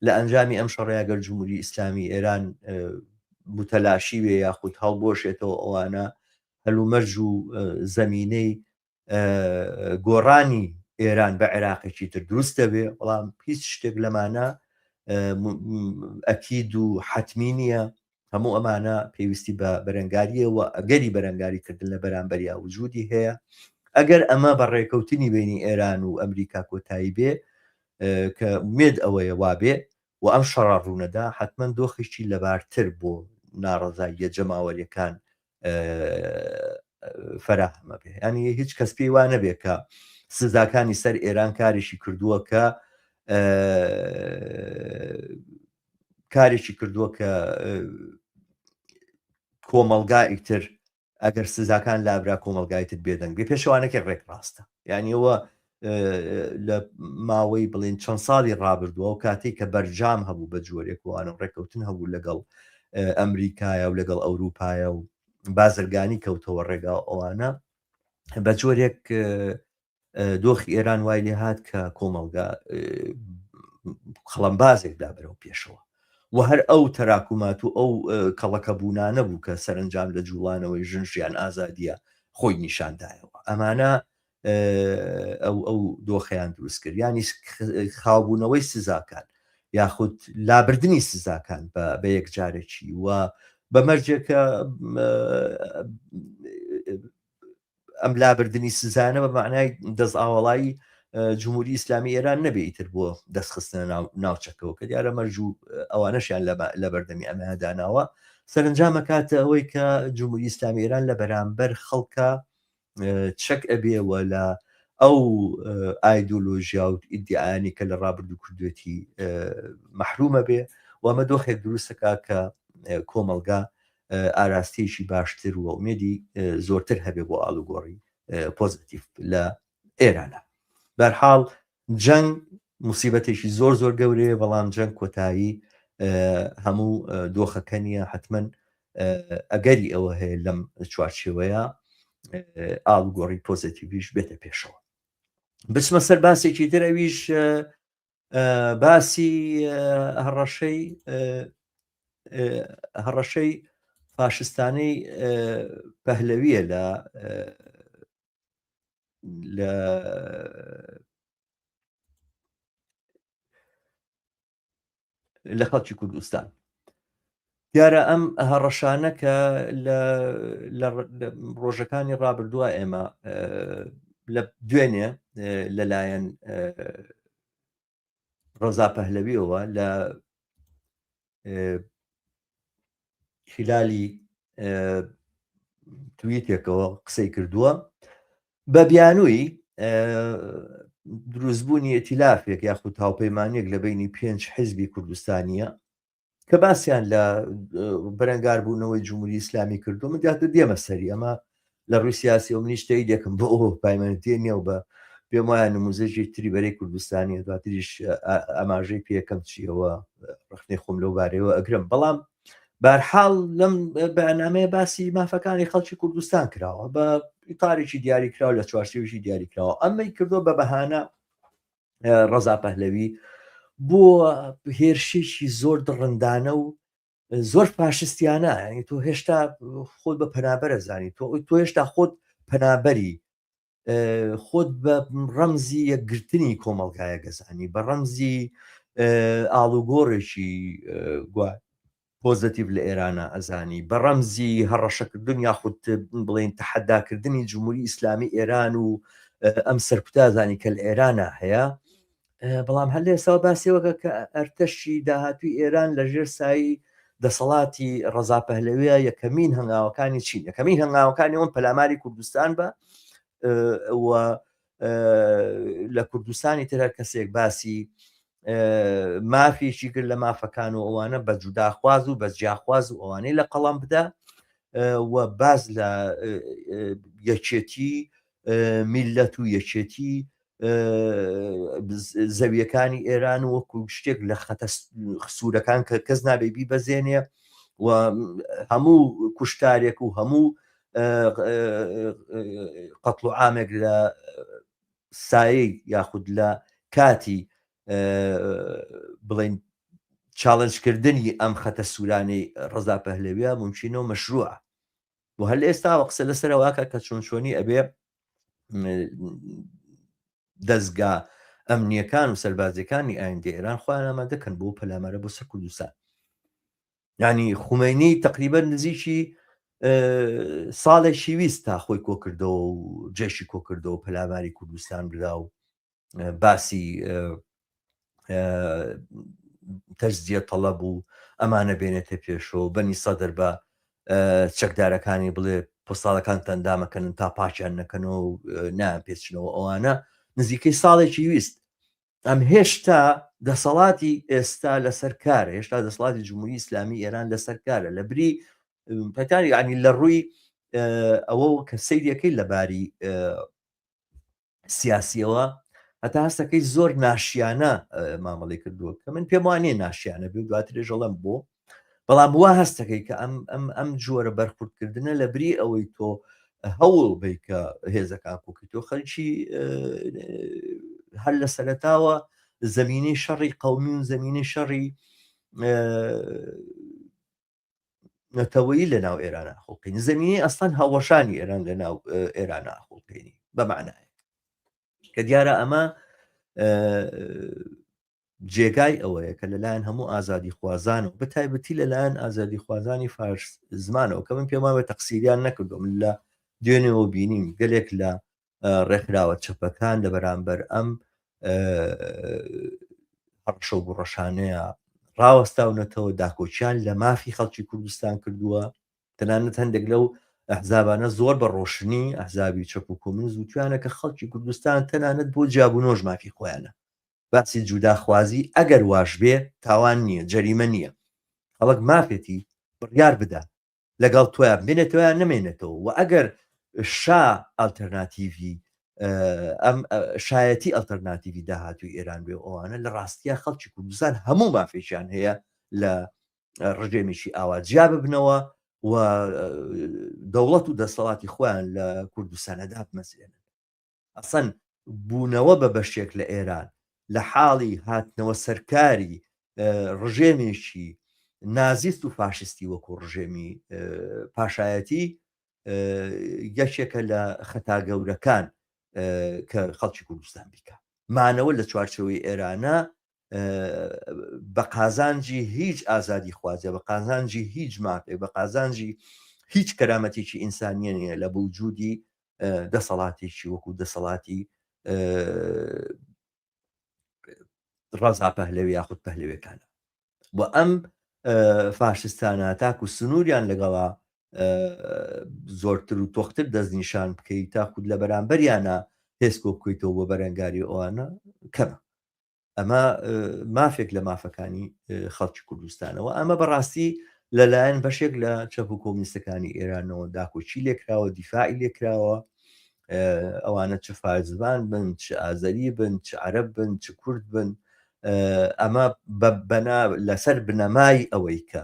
لە ئەنجامی ئەم شەڕەیە گەر جمهوری ئیسلامی ئێران بوتەلاشی وێ یاخود هەڵبۆشێتەوە ئەوانە هەلومەرج و زەمینەی گۆڕانی ئێران بە عێراقێکی تر دروستە بێ بەڵام هیچ شتێک لەمانە ئەکید و حتمی نییە هەموو ئەمانە پێویستی بە بەرەنگاریەوە ئەگەری بەرەنگاریکردن لە بەرامبەریا وجودی هەیە ئەگەر ئەمە بە ڕێکەوتنی بینی ئێران و ئەمریکا کۆتایی بێ کە مێد ئەوەیە وابێ و ئەم شەڕە ڕوونەدا حتمما دۆخیشی لەبارتر بۆ ناڕەزاییە جەماوەریەکان فەراهمە بێ ینی هیچ کەس پێی وانە بێ کە سزاکانی سەر ئێران کارێکی کردووە کە کۆمەلگای تر ئەگەر سزاکان لابرا کۆمەلگای تر بێدەنگ بێ پێشەوانەکە ڕێک ڕاستە یانیەوە لە ماوەی بڵێن چەند ساڵی ڕابردووە و کاتێک کە بەرجام هەبوو بە جۆرێکوانە ڕێکەوتن هەبوو لەگەڵ ئەمریکایە و لەگەڵ ئەوروپایە و بازرگانی کەوتەوە ڕێگا ئەوانە بە جۆرێک دۆخی ئێران وای لێ هات کە کۆمەلگا خەڵەمبازێک دابرەوە پێشەوە و هەر ئەو تەراکومات و ئەو کەڵەکە بوونانە بوو کە سەرنجام لە جوڵانەوەی ژنژیان ئازادیە خۆی نیشاندایەوە ئەمانە ئەو دۆخەیان دروست کرد ینی خاوبوونەوەی سزاکان یاخود لابردنی سزاکان بە یەک جارێکی و بەمەرجێکە ئەم لابردنی سزانە بە معنای دەست ئاوەڵایی جمهوری ئیسلامی ئێران نەبێ ئیتر بۆ دەستخستنە ناوچەکەەوە کە دیارە مەرج و ئەوانەشیان لە بەردەمی ئەمەداناوە سەرنجامە کاتە ئەوەی کە جمهوری ئیسلامی ئێران لە بەرامبەر خەڵکە چەک ئەبێوە لە ئەو ئایدۆلۆژیا و ئیدعاانی کە لە ڕابردوو کردوێتی مەحرومە بێ و ئەمە دۆخێک دروستەکە کە کۆمەلگا ئاراستەیەکی باشتر و ئومێدی زۆرتر هەبێ بۆ ئاڵوگۆڕی پۆزتیف لە ئێرانە بەرحاڵ جەنگ موسیبەتێکی زۆر زۆر گەورەیە بەڵام جەنگ کۆتایی هەموو دۆخەکە نیە حتمما ئەگەری ئەوە هەیە لەم چوارچێوەیە ئاڵوگۆڕی پۆزتیڤیش بێتە پێشەوە بچمە سەر باسێکی تر ئەویش باسی هەڕەشەی فاشستانەی پەهلەویە لە خەڵکی کوردستان دیارە ئەم هەڕەشانە کە لە ڕۆژەکانی ڕابردووە ئێمە لە دوێنێ لەلایەن ڕەزا پەهلەویەوە لە خلالی تویتێکەوە قسەی کردووە بە بیانووی دروستبوونی ئەتیلافێک یاخود هاوپەیمانێک لە بینی 5 حیزبی کوردستانیە کە باسییان لە بەرەنگاربوونەوەی جمهوری ئیسلامی کردو من دیاتر دێمە سەری ئەمە لە ڕووی سیاسی و منیشتەی دێکم بۆ ئەوە پایمانەتێ نییە و بە پێم وایە نموزەژی تری بەرەی کوردستانی دواتریش ئاماژەی پێەکەم چیەوە ڕخنەی خۆم لەو بارەوە ئەگرم بەڵام بەرحاڵ لەم بەنامەیە باسی مافەکانی خەڵکی کوردستان کراوە بە ئیتارێکی دیاریکراوە لە چوارچێوێکی دیاریکراوە ئەمەی کردو بە بەهانە ڕەزا پەهلەوی بۆ هێرشێکی زۆر دڕندانە و زۆر فاشستیانە ینی تۆ هێشتا خۆت بە پەنابەرە زانی تۆ هێشتا خۆت پەنابەری خۆت بە ڕەمزی یەکگرتنی کۆمەڵگایە گەزانی بە ڕەمزی ئاڵوگۆڕێکی گوای پۆزتیڤ لە ئێرانە ئەزانی بە ڕەمزی هەڕەشەکردن یاخود بڵێن تەحەداکردنی جمهوری ئیسلامی ئێران و ئەم سەرکوتازانی کە لە ئێرانە هەیە بەڵام هەر لە ئێستا باسیەوەکە کە ئەرتەشی داهاتووی ئێران لە ژێر سایی دەسەڵاتی ڕەزا پەهلەویە یەکەمین هەنگاوەکانی چین یەکەمین هەنگاوەکانی ئەوم پەلاماری کوردستان بە لە کوردستانی تر هەر کەسێک باسی مافێکی کرد لە مافەکان و ئەوانە بە جوداخواز و بە جیاخواز و ئەوانەی لە قەڵام بدە و باز لە یەکێتی میلەت و یەکێتی زەویەکانی ئێران وەکو شتێک لە خەتە سوورەکان کە کەس نابێبی بەزێنێ و هەموو کوشتارێک و هەموو قەتڵ و عامێک لە سایەی یاخود لە کاتی بڵین چاڵنجکردنی ئەم خەتە سوورانەی ڕەزا پەهلەویە ممکنەوە مەشروعە و هەر لە ئێستاوە قسە لەسەرەوەکە کە چۆنچۆنی ئەبێ دەستگا ئەمنیەکان و سەربازەکانی ئایندی ئێران خۆیان ئامادەکەن بۆ پەلامارە بۆ سەر کوردستان. یعنی خومینی تقریبا نزیکی ساڵێکی ویست تا خۆی کۆکردەوە و جێشی کۆکردەوە پەلاماری کوردستان بدا و باسی تەجزیە تەڵەب و ئەمانە بێنێتە پێشەوە بەنی سەدر بە چەکدارەکانی بڵێ پۆستاڵەکان تەندامەکەن تا پاچیان نەکەنەوە و نایان پێچنەوە ئەوانە نزیکەی ساڵێکی ویست. ئەم هێشتا دەسەڵاتی ئێستا لەسەر کارە، هێشتا دەسەڵاتی جمهوری ئیسلامی ئێران لەسەر کارە لە بری پەتانی ینی لە ڕووی ئەوە کە سەیرەکەی لەباری سیاسیەوە هەتا هەستەکەی زۆر ناشیانە مامەڵی کردووە کە من پێم وانێ ناشیانە بێ دواترێژەڵم بۆ بەڵام وا هەستەکەی کە ئەم جۆرە بەرخوردکردنە لە بری ئەوەی تۆ هەوڵ بی کە هێزەکان کوکی تۆ خەلکی هەر لە سەرەتاوە زەمینەی شەڕی قەومی و زەمینەی شەڕی نەتەوەیی لە ناو ئێرانە خۆڵکەین زەمینی ئەستان هاوەشانی ئێران لە ناو ئێرانە خۆڵکەینی بەمعنایە کە دیارە ئەمە جێگای ئەوەیە کە لەلایەن هەموو ئازادی خوازان و بەتایبەتی لەلایەن ئازادی خوازانی فارس زمانەوە کە من پێماوە تەقسیریان نەکردوم لە دوێنێەوە بینیم گەلێک لە ڕێکخراوە چەپەکان لە بەرامبەر ئەم هەڕەشە و گوڕەشانەیە ڕاوەستاونەتەوە داکۆچیان لە مافی خەڵکی کوردستان کردووە تەنانەت هەندێک لەو ئەحزابانە زۆر بە ڕۆشنی ئەحزابی چەپ و کۆمونیزم وتویانە کە خەڵکی کوردستان تەنانەت بۆ جابوونۆژ مافی خۆیانە باسی جوداخوازی ئەگەر واش بێ تاوان نییە جەریمە نییە خەڵک مافێتی بڕیار بدە لەگەڵ تۆیان بێنێتەوەیان نمێنێتەوە و ئەگەر شا ئالتەرناتیڤی ئەم شایەتی ئەلتەرناتیڤی داهاتوی ئێران بێ ئەوانە لە ڕاستیە خەڵکی کوردستان هەموو مافێکیان هەیە لە ڕژێمیشی ئاوا جیا ببنەوە و دەوڵەت و دەسەڵاتی خۆیان لە کوردستانەدا بمەزێنن ئەسەن بوونەوە بە بەشێک لە ئێران لە حاڵی هاتنەوە سەرکاری ڕژێمێکی نازیست و فاشستی وەکو ڕژێمی پاشایەتی یەکێکە لە خەتا گەورەکان کە خەڵکی کوردستان بیکە مانەوە لە چوارچەوەی ئێرانە بە قازانجی هیچ ئازادی خوازیە بە قازانجی هیچ مافێک بە قازانجی هیچ کەرامەتێکی ئینسانیە نیە لە بوجودی دەسەڵاتێکی وەکو دەسەڵاتی ڕەزا پەهلەوی یاخود پەهلەویەکانە و ئەم فاشستانە تاکو سنووریان لەگەڵا زۆرتر و تۆختر دەستنیشان بکەیت تاخود لە بەرامبەریانە هێسکۆ بکەیتەوە بۆ بەرەنگاری ئەوانە کەمە ئەمە مافێک لە مافەکانی خەڵکی کوردستانەوە ئەمە بەڕاستی لەلایەن بەشێک لە چەپ و کۆمونیستەکانی ئێرانەوە داکۆچی لێکراوە دیفاعی لێکراوە ئەوانە چ فارزبان بن چ ئازەری بن چ عەرەب بن چ کورد بن ئەمە بەنا لەسەر بنەمای ئەوەی کە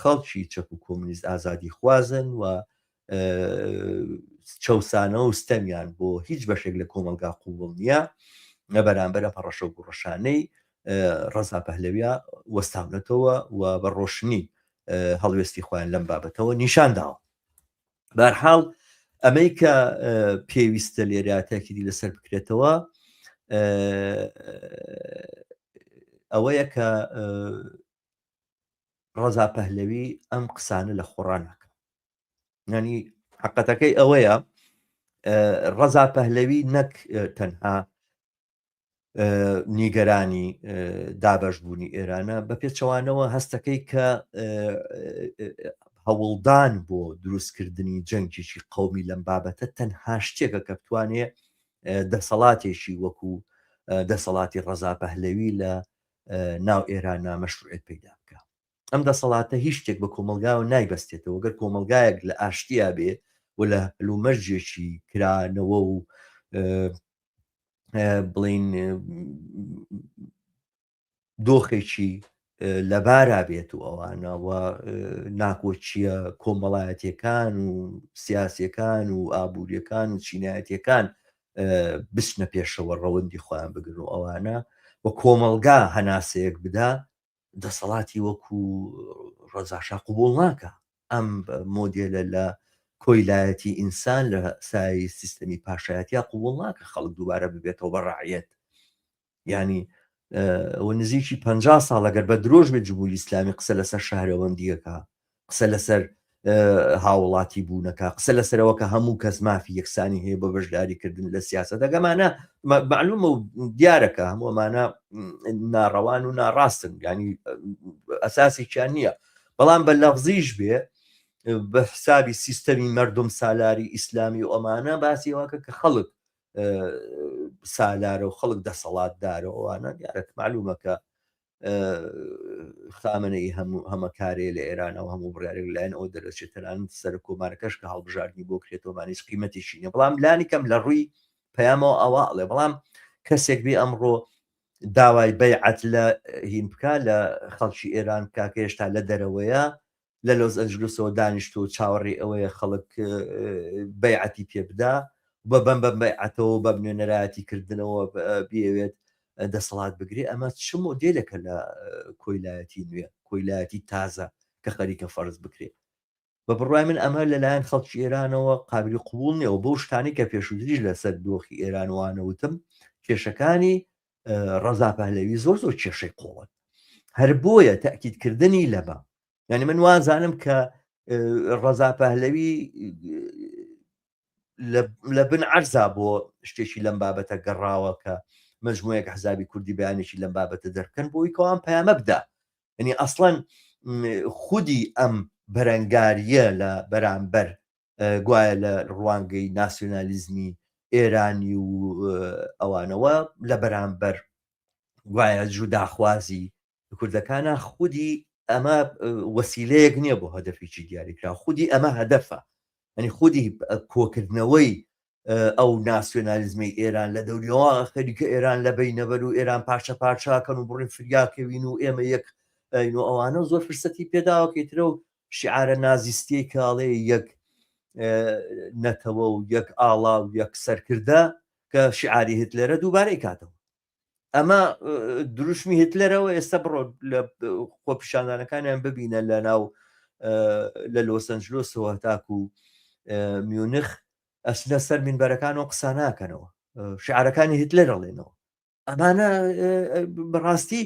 خەڵکی چەپ و کۆمونیست ئازادی خوازن و چەوسانە و ستەمیان بۆ هیچ بەشێک لە کۆمەلگا قووڵ نییە نە بەرامبەر هەڕەشە و گوڕەشانەی ڕەزا پەهلەویە وەستاونەتەوە و بە ڕۆشنی هەڵوێستی خۆیان لەم بابەتەوە نیشانداوە بەرحاڵ ئەمەی کە پێویستە لێراتەکیدی لەسەر بکرێتەوە ئەوەیە کە ڕەزا پەهلەوی ئەم قسانە لە خۆڕانەکە ینی حقەتەکەی ئەوەیە ڕەزا پەهلەوی نەک تەنها نیگەرانی دابەشبوونی ئێرانە بە پێچەوانەوە هەستەکەی کە هەوڵدان بۆ دروستکردنی جەنگێکی قەومی لەم بابەتە تەنها شتێکە کە بتوانێ دەسەڵاتێکی وەکو دەسەڵاتی ڕەزا پەهلەوی لە ناو ئێرانە مەشروعیت پەیدا بکە ئەم دەسەڵاتە هیچ شتێک بە کۆمەلگاوە نایبەستێتەوە گەر کۆمەلگایەک لە ئاشتیا بێ و لە هەلومەرجێکی کرانەوە و بڵین دۆخێکی لەبارا بێت و ئەوانەوە ناکۆچیە کۆمەڵایەتیەکان و سیاسیەکان و ئابوووریەکان و چینایەتیەکان بچنە پێشەوە ڕەوەندی خۆیان بگرن و ئەوانە وە کۆمەلگا هەناسەیەک بدا دەسەڵاتی وەکو ڕەزاشا قوبوڵ ناکە ئەم مۆدێلە لە کۆیلایەتی ئینسان لە سای سیستەمی پاشایەتیا قوبوڵ ناکە خەڵک دووبارە ببێتەوە بە ڕاعیەت ینی و نزیکی 50 ساڵ ئەگەر بە درۆژ بێت جمهوری ئیسلامی قسە لەسەر شارەوەندیەکە قسە لەسەر هاوڵاتی بوونەکە قسە لەسەرەوە کە هەموو کەس مافی یەکسانی هەیە بە بەشداریکردن لە سیاسەت دەگەمانە معلومە و دیارەکە هەموو ئەمانە ناڕەوان و ناڕاستن ینی ئەساسێکیان نییە بەڵام بە لەفزیش بێ بە حسابی سیستەمی مەردم سالاری ئیسلامی و ئەمانە باسی واکە کە خەڵک سالارە و خەڵک دەسەڵاتدارە ئەوانە دیارەت معلومەکە خامنەی هەمە کارێ لە ئێرانەوە هەموو بڕارێک لایەن ئەو دەرەچێتەران سەر کۆمارەکەش کە هەڵبژاردننی بۆ کرێتەوەمانیش قیمەتیشی نیە بەڵام لانی کەم لە ڕووی پەیامەوە ئەوواڵێ بەڵام کەسێک بێ ئەمڕۆ داوای بەیعەت لە هین بکە لە خەڵکی ئێران کاکە هێشتا لە دەرەوەیە لە لۆس ئەنجلوسەوە دانیشتۆ چاوەڕێ ئەوەیە خەڵک بەیعەتی پێ بدا بە بەم بەیعەتەوە بە بنوێنەرایەتی کردنەوە بێوێت دەسەڵات بگرێ ئەمە چ مۆدێلێکە لە کۆیلایەتی نوێ کۆیلایەتی تازە کە خەریکە فەرز بکرێت بە بڕای من ئەمە لەلایەن خەڵکی ئێرانەوە قابلی قوبوڵ نییە و بۆ شتانی کە پێشودریش لەسەر دۆخی ئێرانوانەوتم کێشەکانی ڕەزا پەهلەوی زۆر زۆر کێشەی قۆڵن هەر بۆیە تاکیدکردنی لەمە یعنی من وازانم کە ڕەزا پەهلەوی لە بن عەرزا بۆ شتێکی لەم بابەتە گەڕاوە کە مەجموعەیەک حزابی کوردی بەیانێکی لەم بابەتە دەرکەن بۆی کەوان پەیامە بدا ینی ئەسڵەن خودی ئەم بەرەنگاریە لە بەرامبەر گوایە لە ڕوانگەی ناسیۆنالیزمی ئێرانی و ئەوانەوە لە بەرامبەر گوایە جوداخوازی کوردەکانە خودی ئەمە وەسیلەیەک نییە بۆ هەدەفێکی دیاریکرا خودی ئەمە هەدەفە ینی خودی کۆکردنەوەی ئەو ناسیۆنالیزمی ئێران لە دەوریەوە خەریکە ئێران لە بینەبەر و ئێران پارچە پارچاکەن و بڕین فریاکەوین و ئێمە یەک ئەوانە زۆر فرسەتی پێداوەکەیترە و شیعارە نازیستی کاڵێ یەک نەتەوە و یەک ئاڵا و یەک سەرکردە کە شیعاری هتلێرە دووبارەی کاتەوە ئەمە دروشمی هتلەرەوە ئێستا بڕۆ لە خۆپیشاندانەکانیان ببینە لە ناو لە لۆس ئەنجلۆسەوە تاکو و میونخ ئەسنە سەر مینبەرەکانەوە قسە ناکەنەوە شعارەکانی هتلەر ئەڵێنەوە ئەمانە بەڕاستی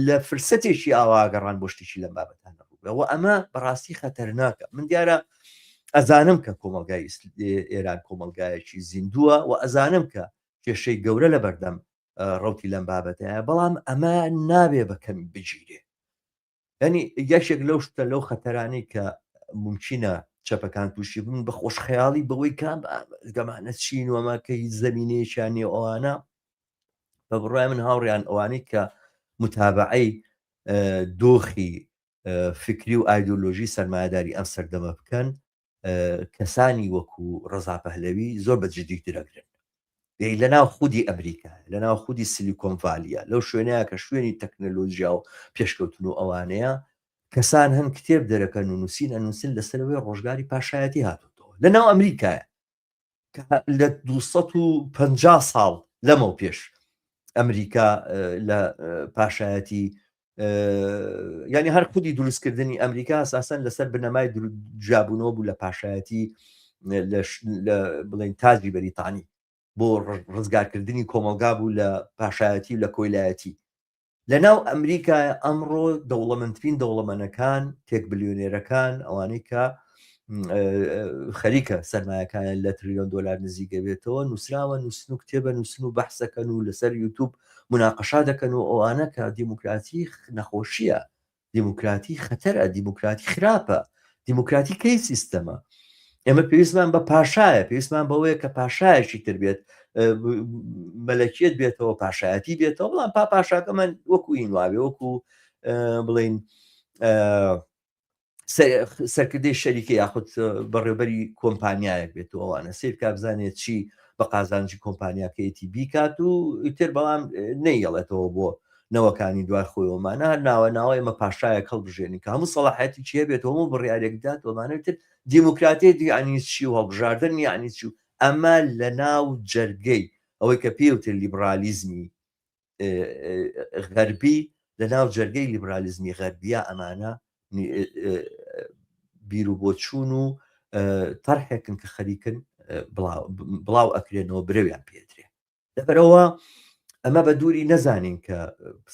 لە فرسەتێکی ئاواگەڕان بۆ شتێکی لەم بابەتانە ڕووبەوە ئەمە بەڕاستی خەتەرناکە من دیارە ئەزانم کە کۆمەلگای ئێران کۆمەلگایەکی زیندووە و ئەزانم کە کێشەی گەورە لە بەردەم ڕوتی لەم بابەتەیە بەڵام ئەمە نابێ بەکەمی بگیرێ ینی یەکێک لەو شتە لەو خەتەرانی کە ممکنە چەپەکان تووشی بن بە خۆشخەیاڵی بەوەی کام گەمانە چین وەمە کە هیچ زەمینەیەکیانی ئەوانە بە بڕای من هاوڕیان ئەوانەی کە متابعەی دۆخی فکری و ئایدۆلۆژی سەرمایهداری ئەم سەردەمە بکەن کەسانی وەکو ڕەزا پەهلەوی زۆر بەجددی درەگرن لە ناو خودی ئەمریکا لە ناو خودی سیلیکۆن ڤالیە لەو شوێنەیە کە شوێنی تەکنەلۆژیا و پێشکەوتن و ئەوانەیە کەسان هەن کتێب دەرەکەن و نووسین ئەنووسین لەسەرەوەی ڕۆژگاری پاشایەتی هاتوتەوە لە ناو ئەمریکایە لە 250 ساڵ لەمەوە پێش ئەمریکا لە پاشایەتی ینی هەر خودی دروستکردنی ئەمریکا ئەساسەن لەسەر بنەمای جابوونەوە بوو لە پاشایەتی بڵێن تاجی بەریتانی بۆ ڕزگارکردنی کۆمەلگا بوو لە پاشایەتی و لە کۆیلایەتی لە ناو ئەمریکا ئەمڕۆ دەوڵەمەندترین دەوڵەمەنەکان تێک بلیۆنێرەکان ئەوانەی کە خەریکە سەرمایەکان لە تریلیۆن دۆلار نزیکە بێتەوە نووسراوە نووسن و کتێبە نووسن و بەحسەکەن و لەسەر یوتیوب مناقەشا دەکەن و ئەوانە کە دیموکراتی نەخۆشیە دیموکراتی خەتەرە دیموکراتی خراپە دیموکراتی کەی سیستەمە ئێمە پێویستمان بە پاشایە پێویستمان بەوەیە کە پاشایەکی تر بێت مەلەکیت بێتەوە پاشایەتی بێتەوە بڵام پاشاکە من وەکو ئینواابێ وەکو بڵین سەرکردەی شەریکە یاخود بەڕێوەبەری کۆمپانیایەک بێتەوە ئەوانە سیر کا بزانێت چی بە قازانجی کۆمپانیاکەیەتی بیکات و ئیتر بەڵام نەیەڵێتەوە بۆ نەوەکانی دوای خۆیەوەمانە ناوە ناوە ئێمە پاشایە هەڵبژێنین کە هەموو سەڵاحەتی چێ بێت هەموو بڕیارێکدات وەمانەتر دیموکراتی یعنی چی و هەڵبژاردن یعنی چی ئەمە لە ناو جەرگەی ئەوەی کە پێوتر لیبرالیزمی غەربی لە ناو جەرگەی لیبرالیزمی غەربیە ئەمانە بیر و بۆچوون و تەرحێکن کە خەریکن بڵاو ئەکرێنەوە برەویان پێدرێ لەبەرەوە ئەمە بە دووری نەزانین کە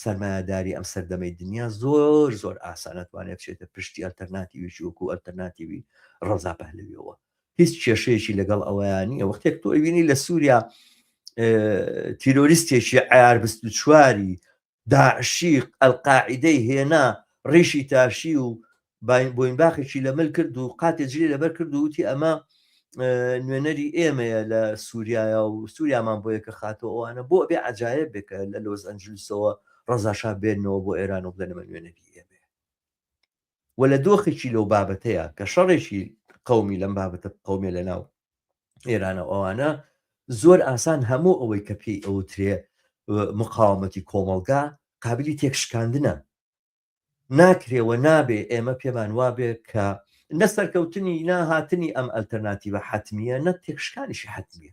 سەرمایهداری ئەم سەردەمەی دنیا زۆر زۆر ئاسانەتوانێت بچێتە پشتی ئەلتەرناتیویشی وەکو ئەلتەرناتیوی ڕەزا پەهلەویەوە هیچ کێشەیەکی لەگەڵ ئەوەیانی وەختێک تۆ ئەبینی لە سووریا تیرۆریستێکی عیار 24 داعشی ئەلقاعیدەی هێنا ڕیشی تاشی و بۆینباخێکی لە مل کرد و قاتێجری لەبەر کرد و وتی ئەمە نوێنەری ئێمەیە لە سووریایە و سووریامان بۆ یەکە خاتەوە ئەوانە بۆ بێ عجایب بێکە لە لۆس ئەنجلسەوە ڕەزاشا بێنەوە بۆ ئێران و بڵێنەمە نوێنەری ئێمێ و لە دۆخێکی لەو بابەتەیە کە شەڕێکی قەومی لەم بابەتە قەومێ لە ناو ئێرانە ئەوانە زۆر ئاسان هەموو ئەوەی کە پێی ئەوترێ مقاومەتی کۆمەڵگا قابلی تێکشکاندنە ناکرێەوە نابێ ئێمە پێمان وابێ کە نە سەرکەوتنی ناهاتنی ئەم ئەلتەرناتیڤە حتمیە نە تێکشکانیشی حتمیە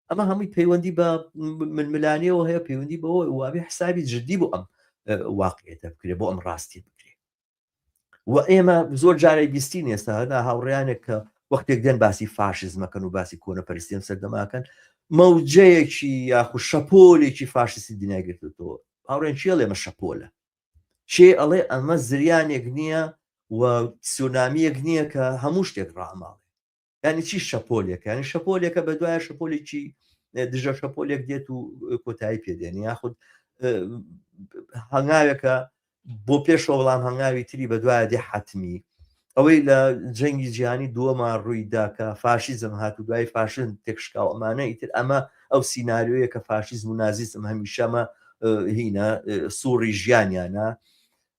ئەمە هەمووی پەیوەندی بە ململانیەوە هەیە پەیوەندی بەوە وابێ حسابی جددی بۆ ئەم واقعێتە بکرێ بۆ ئەم ڕاستی بکرێ و ئێمە زۆر جارێک بیستین ئێستا هەدا هاوڕێیانێک کە وەختێک دێن باسی فاشزمەکەن و باسی کۆنەپەرستیان سەردەماکەن مەوجەیەکی یاخو شەپۆلێکی فاشستی دنیاگرتەوە هاوڕێن چیە ئێمە شەپۆلە چێ ئەڵێ ئەمە زریانێک نییە و سونامیەک نییە کە هەموو شتێک ڕاماڵێ ینی چی شەپۆلێک ینی شەپۆلێکە بە دوایە شەپۆلێکی دژە شەپۆلێک دێت و کۆتایی پێدێنی یاخود هەنگاوێکە بۆ پێشەوە بەڵام هەنگاوی تری بە دوایە دێ حتمی ئەوەی لە جەنگی جیهانی دووەمان ڕوویدا کە فاشیزم هات و دوای فاشن تێکشکاو ئەمانە ئیتر ئەمە ئەو سینناریۆیە کە فاشیزم و نازیسم هەمیشەمە هینە سووڕی ژیانیانە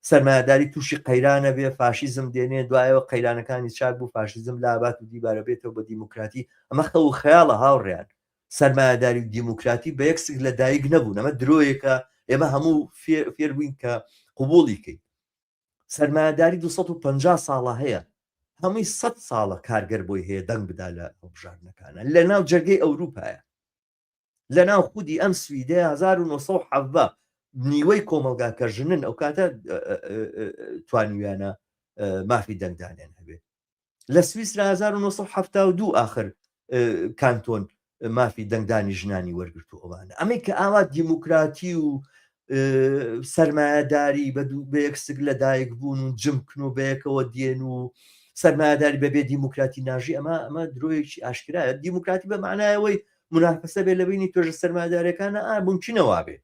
سەرمایهداری تووشی قەیرانە بێ فاشیزم دێنێ دوایەوە قەیرانەکانی چاک بوو فاشیزم لابات و دیبارە بێتەوە بە دیموکراتی ئەمە خەو خەیاڵە هاوڕێیان سەرمایهداری و دیموکراتی بە یەکسک لە دایک نەبوون ئەمە درۆیەکە ئێمە هەموو فێر بووین کە قوبوڵیکەین سەرمایهداری 250 ساڵە هەیە هەمووی 100 ساڵە کارگەر بۆی هەیە دەنگ بدا لە هەڵبژاردنەکانە لە ناو جەرگەی ئەوروپایە لە ناو خودی ئەم سویدە 1970 نیوەی کۆمەلگاکە ژنن ئەو کاتە توانیویانە مافی دەنگدانیان هەبێت لە سویسرا 1972 آخر کانتۆن مافی دەنگدانی ژنانی وەرگرت و ئەوانە ئەمەی کە ئاوا دیموکراتی و سەرمایهداری بە یەکسک لە دایک بوون و جمکن و بەیەکەوە دێن و سەرمایهداری بەبێ دیموکراتی ناژی ئەمە درۆیەکی ئاشکرایە دیموکراتی بە معنایەوەی منافسە بێ لەبینی تۆژە سەرمایهدارەکانە بمچینەوە بێ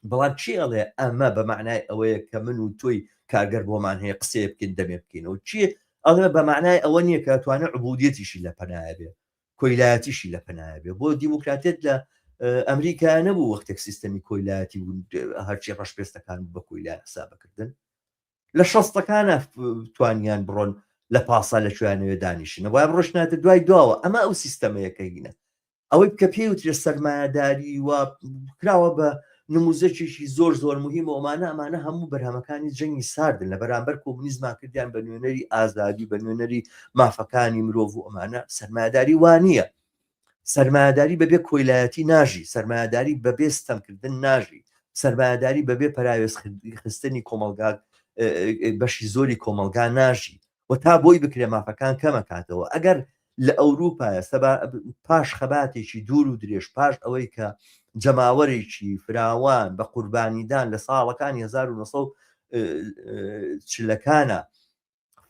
بەڵام چی ئەڵێ ئەمە بە معنای ئەوەیە کە من و تۆی کارگەر بۆمان هەیە قسێ بکەین دەمێ بکەینەوە چی ئەڵێ بە معنای ئەوە نییە کە توانە عبودیەتیشی لە پەنایە بێ کۆیلایەتیشی لە پەنایە بێ بۆ دیموکراتێت لە ئەمریکا نەبوو وەختێک سیستەمی کۆیلایەتی و هەرچی ڕەشپێستەکان بە کۆیلایەت حسابەکردن لە شەستەکانە توانیان بڕۆن لە پاسا لە کوێیانەوێ دانیشنە وای ڕۆشناتە دوای دواوە ئەمە ئەو سیستەمەیەکە هینە ئەوەی کە پێوترێ سەرمایهداری و کراوە بە نموزەکێکی زۆر زۆر مهم ئەمانە هەموو بەرهەمەکانی جەنگی ساردن لە بەرامبەر کۆمونیزما کردیان بە نوێنەری ئازادی بە نوێنەری مافەکانی مرۆڤ و ئەمانە سەرمایهداری وانە سەرمایهداری بەبێ کۆیلایەتی ناژی سەرمایهداری بەبێ ستەمکردن ناژی سەرمایهداری بەبێ پەراوێز خستنی کۆمەلگا بەشی زۆری کۆمەلگا ناژی و تا بۆی بکرێ مافەکان کەمەکاتەوە ئەگەر لە ئەوروپایە پاش خەباتێکی دوور و درێژ پاش ئەوەی کە جەماوەرێکی فراوان بە قوربانیدان لە ساڵەکانی 1940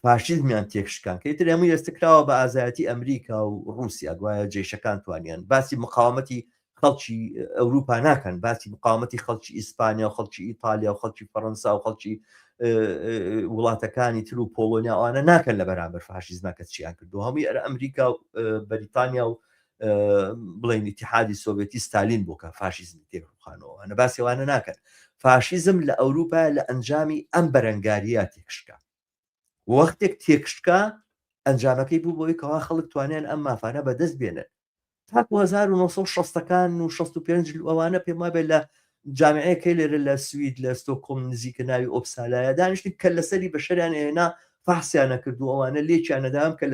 فاشیزمیان تێکشکان کە ئیتر هەمووی دەستکراوە بە ئازایەتی ئەمریکا و رووسیا دوایە جێشەکان توانیان باسی مقاومەتی خەڵکی ئەوروپا ناکەن باسی مقاومەتی خەڵکی ئیسپانیا و خەڵکی ئیتالیا و خەڵکی فەڕەنسا و خەڵکی وڵاتەکانی تر و پۆلۆنیا ئەوانە ناکەن لە بەرامبەر فاشیزما کە چیان کردو هەمووی ئەمریکا و بەریتانیا و بڵین ئیتیحادی سۆڤێتی ستالین بوو کە فاشیزمی تێکڕووخانەوە ئەنە باسیێوانە ناکەن فاشیزم لە ئەوروپا لە ئەنجامی ئەم بەرەنگاریە تێکشکا وەختێک تێکشکا ئەنجامەکەی بوو بۆی کەوا خەڵک توانیان ئەم مافانە بەدەست بێنن تاکو 1960ەکان و 65 ئەوانە پێم وابێت لە جامعەیەکەی لێرە لە سوید لە ستۆکۆم نزیکە ناوی ئۆپسالایە دانیشتن کە لەسەری بەشەریان هێنا فحسیانە کردو ئەوانە لێکیان نەدام کە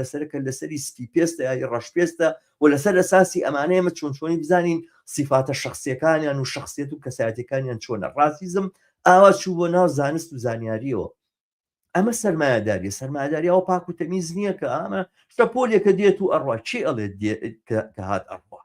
لەسەری سپی پێستە یا ڕەش پێستە و لەسەر ئەساسی ئەمانەیەمە چۆنی بزانین سیفاتە شخصیەکانیان و شخصیت و کەسایەتەکانیان چۆنە. ڕازیزم ئاوا چوو بۆ ناو زانست و زانیاریەوە. ئەمە سەرمایه‌داری ئەو پاک و تەمیز نییە کە ئەمە شەپۆلێکە دێت و ئەڕوا چی ئەڵێت کە هات ئەڕوا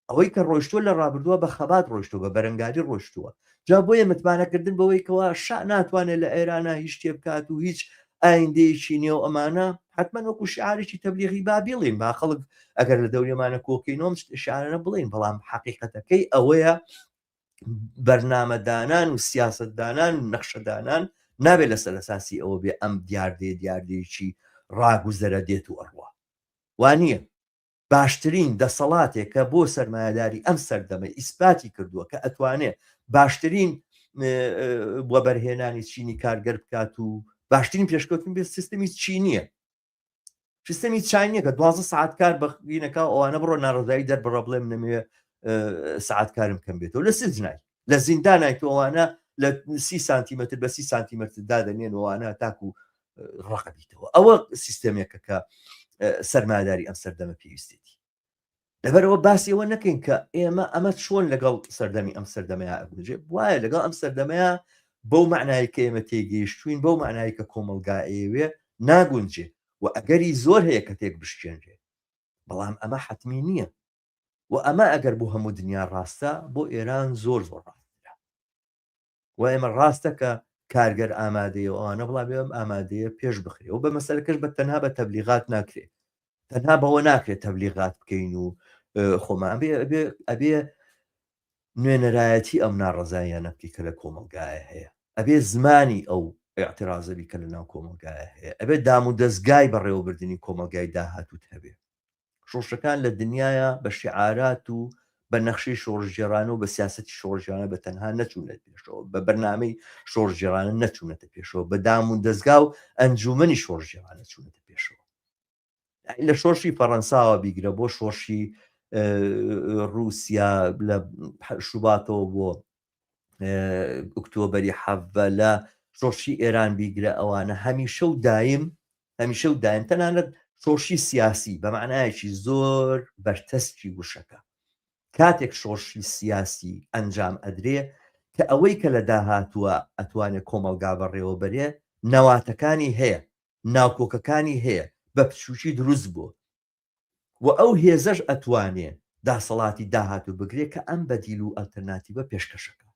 ئەوەی کە ڕۆیشتووە لە ڕابردووە بە خەبات ڕۆیشتووە بە بەرەنگاری ڕۆیشتووە. جا بۆیە متمانەکردن بەوەی کەوا شا ناتوانێت لە ئێرانە هیچ شتێ بکات و هیچ ئایندەیەکی نێو ئەمانە حتمما وەکو شعارێکی تەبلیغی با بڵێن با خەڵک ئەگەر لە دەورێمانە کۆکەینەوە شعارانە بڵێن، بەڵام حەقیقەتەکەی ئەوەیە بەرنامەدانان و سیاسەتدانان و نەخشەدانان نابێت لەسەر ئەساسی ئەوە بێ ئەم دیاردەیەکی ڕاگوزەرە دێت و ئەڕوا وانە باشترین دەسەڵاتێک کە بۆ سەرمایه‌داری ئەم سەردەمە ئیسپاتی کردووە کە ئەتوانێت باشترین بۆ بەرهێنانی چینی کارگەر بکات و باشترین پێشکەوتن بێت سیستەمی چینیە. سیستەمی چینیە کە 12 ساعت کار بەینەکە ئەوانە بڕۆ ناڕزایی دەربڕە بڵێم نەمێ ساعت کارم کەم بێتەوە لە سجنای لە زیندانای تۆوانە لە 30 سانتیمتر بە 30 سانتیمتر دادەنێنەوەوانە تاکو و ڕقەبیتەوە. ئەوە سیستەمێکە کە سەرمایه‌داری ئەم سەردەمە پێویستێتی. لەبەرەوە باسی ئەوە نەکەین کە ئێمە ئەمە چۆن لەگەڵ سەردەمی ئەم سەردەمەیە ئەبنجێ وایە لەگەڵ ئەم سەردەمەیە بەو معنای کە ئێمە تێگەیشتوین بەو معنای کە کۆمەلگا ئێوێ ناگونجێ و ئەگەری زۆر هەیە کە تێک بشکێنرێ، بەڵام ئەمە حتمی نییە و ئەمە ئەگەر بۆ هەموو دنیا ڕاستە بۆ ئێران زۆر ڕاستە و ئێمە ڕاستە کە کارگەر ئامادەیە ئەوانە بڵا بێم ئامادەیە پێش بخرێ و بە مەسەلەکەش بە تەنها بە تەبلیغات ناکرێت، تەنها بەوە ناکرێت تەبلیغات بکەین و خۆمان ئەبێ نوێنەرایەتی ئەم ناڕەزاییانە بکە کە لە کۆمەلگایە هەیە، ئەبێ زمانی ئەو ئاعترازەبی کە لە ناو کۆمەلگایە هەیە، ئەبێ دام و دەستگای بەڕێوەبردننی کۆمەلگای داهاتوت هەبێ. شۆڕشەکان لە دنیاە بە شعارات و بە نەخشەی شۆڕژێرانە و بە سیاسەتی شۆڕژیانە بە تەنها نەچوونێت پێشەوە، بە بەرنامەی شۆڕژێرانە نەچوونەتە پێشەوە، بە دام و دەستگا و ئەنجومەنی شۆڕژێرانە چوونەتە پێشەوە. لە شۆڕشی فەڕەنساوە بیگرە بۆ شۆڕشی رووسیا لە شوباتەوە بۆ ئۆکتۆبەری حەڤە لە شۆڕشی ئێران بیگرە ئەوانە هەمیشە و دایم تەنانەت شۆڕشی سیاسی بە معنایەکی زۆر بەرتەسکی وشەکە کاتێک شۆڕشی سیاسی ئەنجام ئەدرێ کە ئەوەی کە لە داهاتووە ئەتوانێت کۆمەلگا بەڕێوەبەرێ نەواتەکانی هەیە ناوکۆکەکانی هەیە بە پچوکی دروست بوو و ئەو هێزەش ئەتوانێ داسەڵاتی داهاتوو بگرێت کە ئەم بەدیل و ئەلتەرناتیڤە پێشکەشەکە.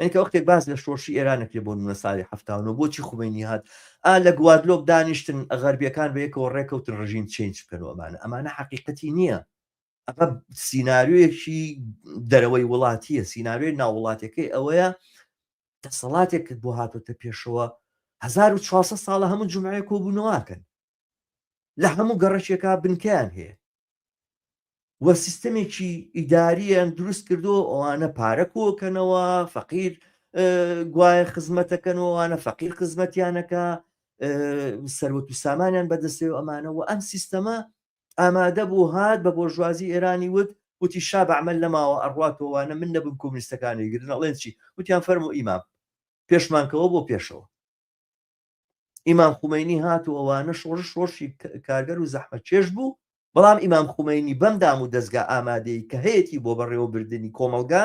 ئەنکە وەختێک باز لە شۆڕشی ئێرانەکرێ بۆ نمونە ساڵی 79 بۆچی خومینی هات لە گوادلۆک دانیشتن غەربیەکان بەیەکەوە ڕێکەوتن ڕژیم چێنج بکەنەوە ئەمانە حەقیقەتی نییە، ئەمە سیناریۆیەکی دەرەوەی وڵاتیە، سیناریۆی ناوڵاتەکەی ئەوەیە دەسەڵاتێکت بۆ هاتوتە پێشەوە 1400 ساڵە هەموو جومعەیە کۆبوونەوەکەن لە هەموو گەڕەشێکا بنکیان هەیە وە سیستەمێکی ئیداریان دروست کردو ئەوانە پارە کۆکەنەوە فەقیر گوایە خزمەتەکەنەوەوانە فەقیر خزمەتیانەکە سەروەت و سامانیان بەدەستێ و ئەمانەوە ئەم سیستەمە ئامادە بوو هات بە بۆژوازی ئێرانی وتی شا بەعمل لەماوە ئەڕواتەوەوانە من نەبم کۆمونیستەکانی گرن ئەڵێن چی وتیان فەرمو ئیمام پێشمانکەوە بۆ پێشەوە ئیمام خومینی هات و ئەوانە شۆڕشی کارگەر و زەحمەت چێش بوو، بەڵام ئیمام خومینی بەم دام و دەستگا ئامادەی کە هەیەی بۆ بەڕێوەبردننی کۆمەلگا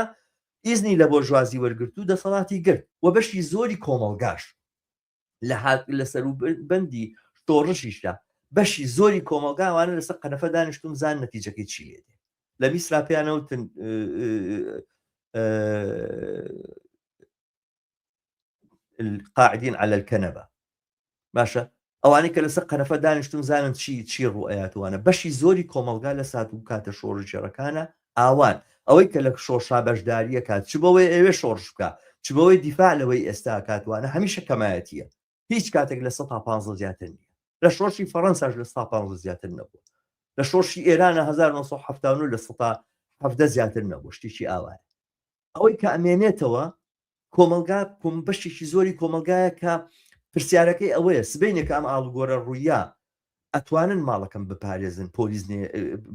ئیزنی لە بۆژوازی وەرگرت و دەسەڵاتی گرت و بەشی زۆری کۆمەلگاش لە سەروبەندی شۆڕشیشدا بەشی زۆری کۆمەلگاوانە لەسەر قەنەفە دانیشتوم زان نەتیجەکەی چی لێدێ لە میسرا پێیانەوتن القاعدين على الكنبة باشە ئەوانەی کە لەسەر قەنەفە دانیشتون زانن چی ڕوئەیەتوانە بەشی زۆری کۆمەلگا لە سات و کاتە شۆڕژێڕەکانە ئاوان ئەوەی کە لە شۆڕشا بەشداریە کات چ بەوەی ئێوێ شۆڕش بکە چ بەوەی دیفاع لەوەی ئێستا کاتوانە هەمیشە کەمایەتیە هیچ کاتێک لە 150 زیاتر نییە لە شۆڕشی فەڕەنساش لە 150 زیاتر نەبوو لە شۆڕشی ئێرانە 1970 لە 170 زیاتر نەبوو شتێکی ئاوایە ئەوەی کە ئەمێنێتەوە کۆمەلگا بەشێکی زۆری کۆمەلگایە کە پرسیارەکەی ئەوەیە سبەینێک ئەم ئاڵوگۆرە ڕوویە ئەتوانن ماڵەکەم بپارێزن پۆلیس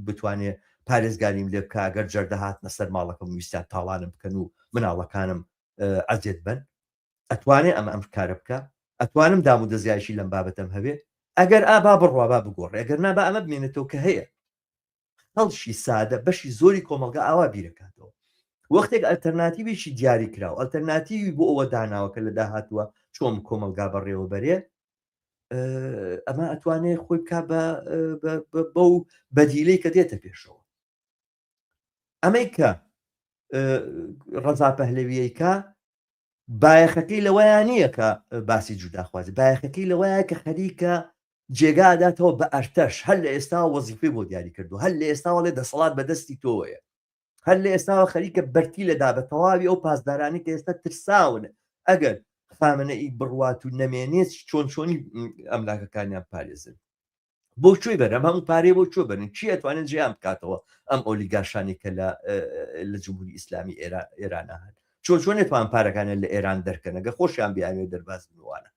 بتوانێت پارێزگاریم لێ بکە ئەگەر جەردەهاتنە سەر ماڵەکەم ویستیان تاڵانم بکەن و مناڵەکانم ئەزیێت بن، ئەتوانێ ئەم کارە بکە، ئەتوانم دام و دەستگایشی لەم بابەتەم هەبێ، ئەگەر ئابا بڕوا با بگۆڕێ، ئەگەر نابا ئەمە بمێنێتەوە کە هەیە. هەڵشی سادە بەشی زۆری کۆمەلگا ئاوا بیرەکاتەوە. وەختێک ئەلتەرناتیڤێکی دیاری کراوە، ئەلتەرناتیوی بۆ ئەوە داناوەکە لە داهاتووە چۆن کۆمەلگا بەڕێوەبەرێ، ئەمە ئەتوانێت خۆی بکا بەو بەدیلەی کە دێتە پێشەوە. ئەمەی کە ڕەزا پەهلەویەکە بایەخەکەی لەوەیان نییە کە باسی جوداخوازی، بایەخەکەی لەوەیە کە خەریکە جێگا ئەداتەوە بە ئەرتەش، هەر لە ئێستا وەزیفەی بۆ دیاری کردو، هەر لە ئێستاوەڵێ دەسەڵات بەدەستی تۆیە، هەر لە ئێستاوە خەریکە بەرتی لەدا بە تەواوی ئەو پاسدارانی کە ئێستا ترساون ئەگەر خامنەئی بڕوات و نەمێنێت چۆنی ئەملاکەکانیان پارێزن. بۆ کوێی بەرەم هەموو پارێ بۆ کوێ بەرن، چی ئەتوانێت جیان بکاتەوە ئەم ئۆلیگاشانی کە لە جمهوری ئیسلامی ئێرانە هەن، چۆن نێتوان پارەکانیان لە ئێران دەرکەن ئەگە خۆشیان بیانوێت دەرباز بنوانە.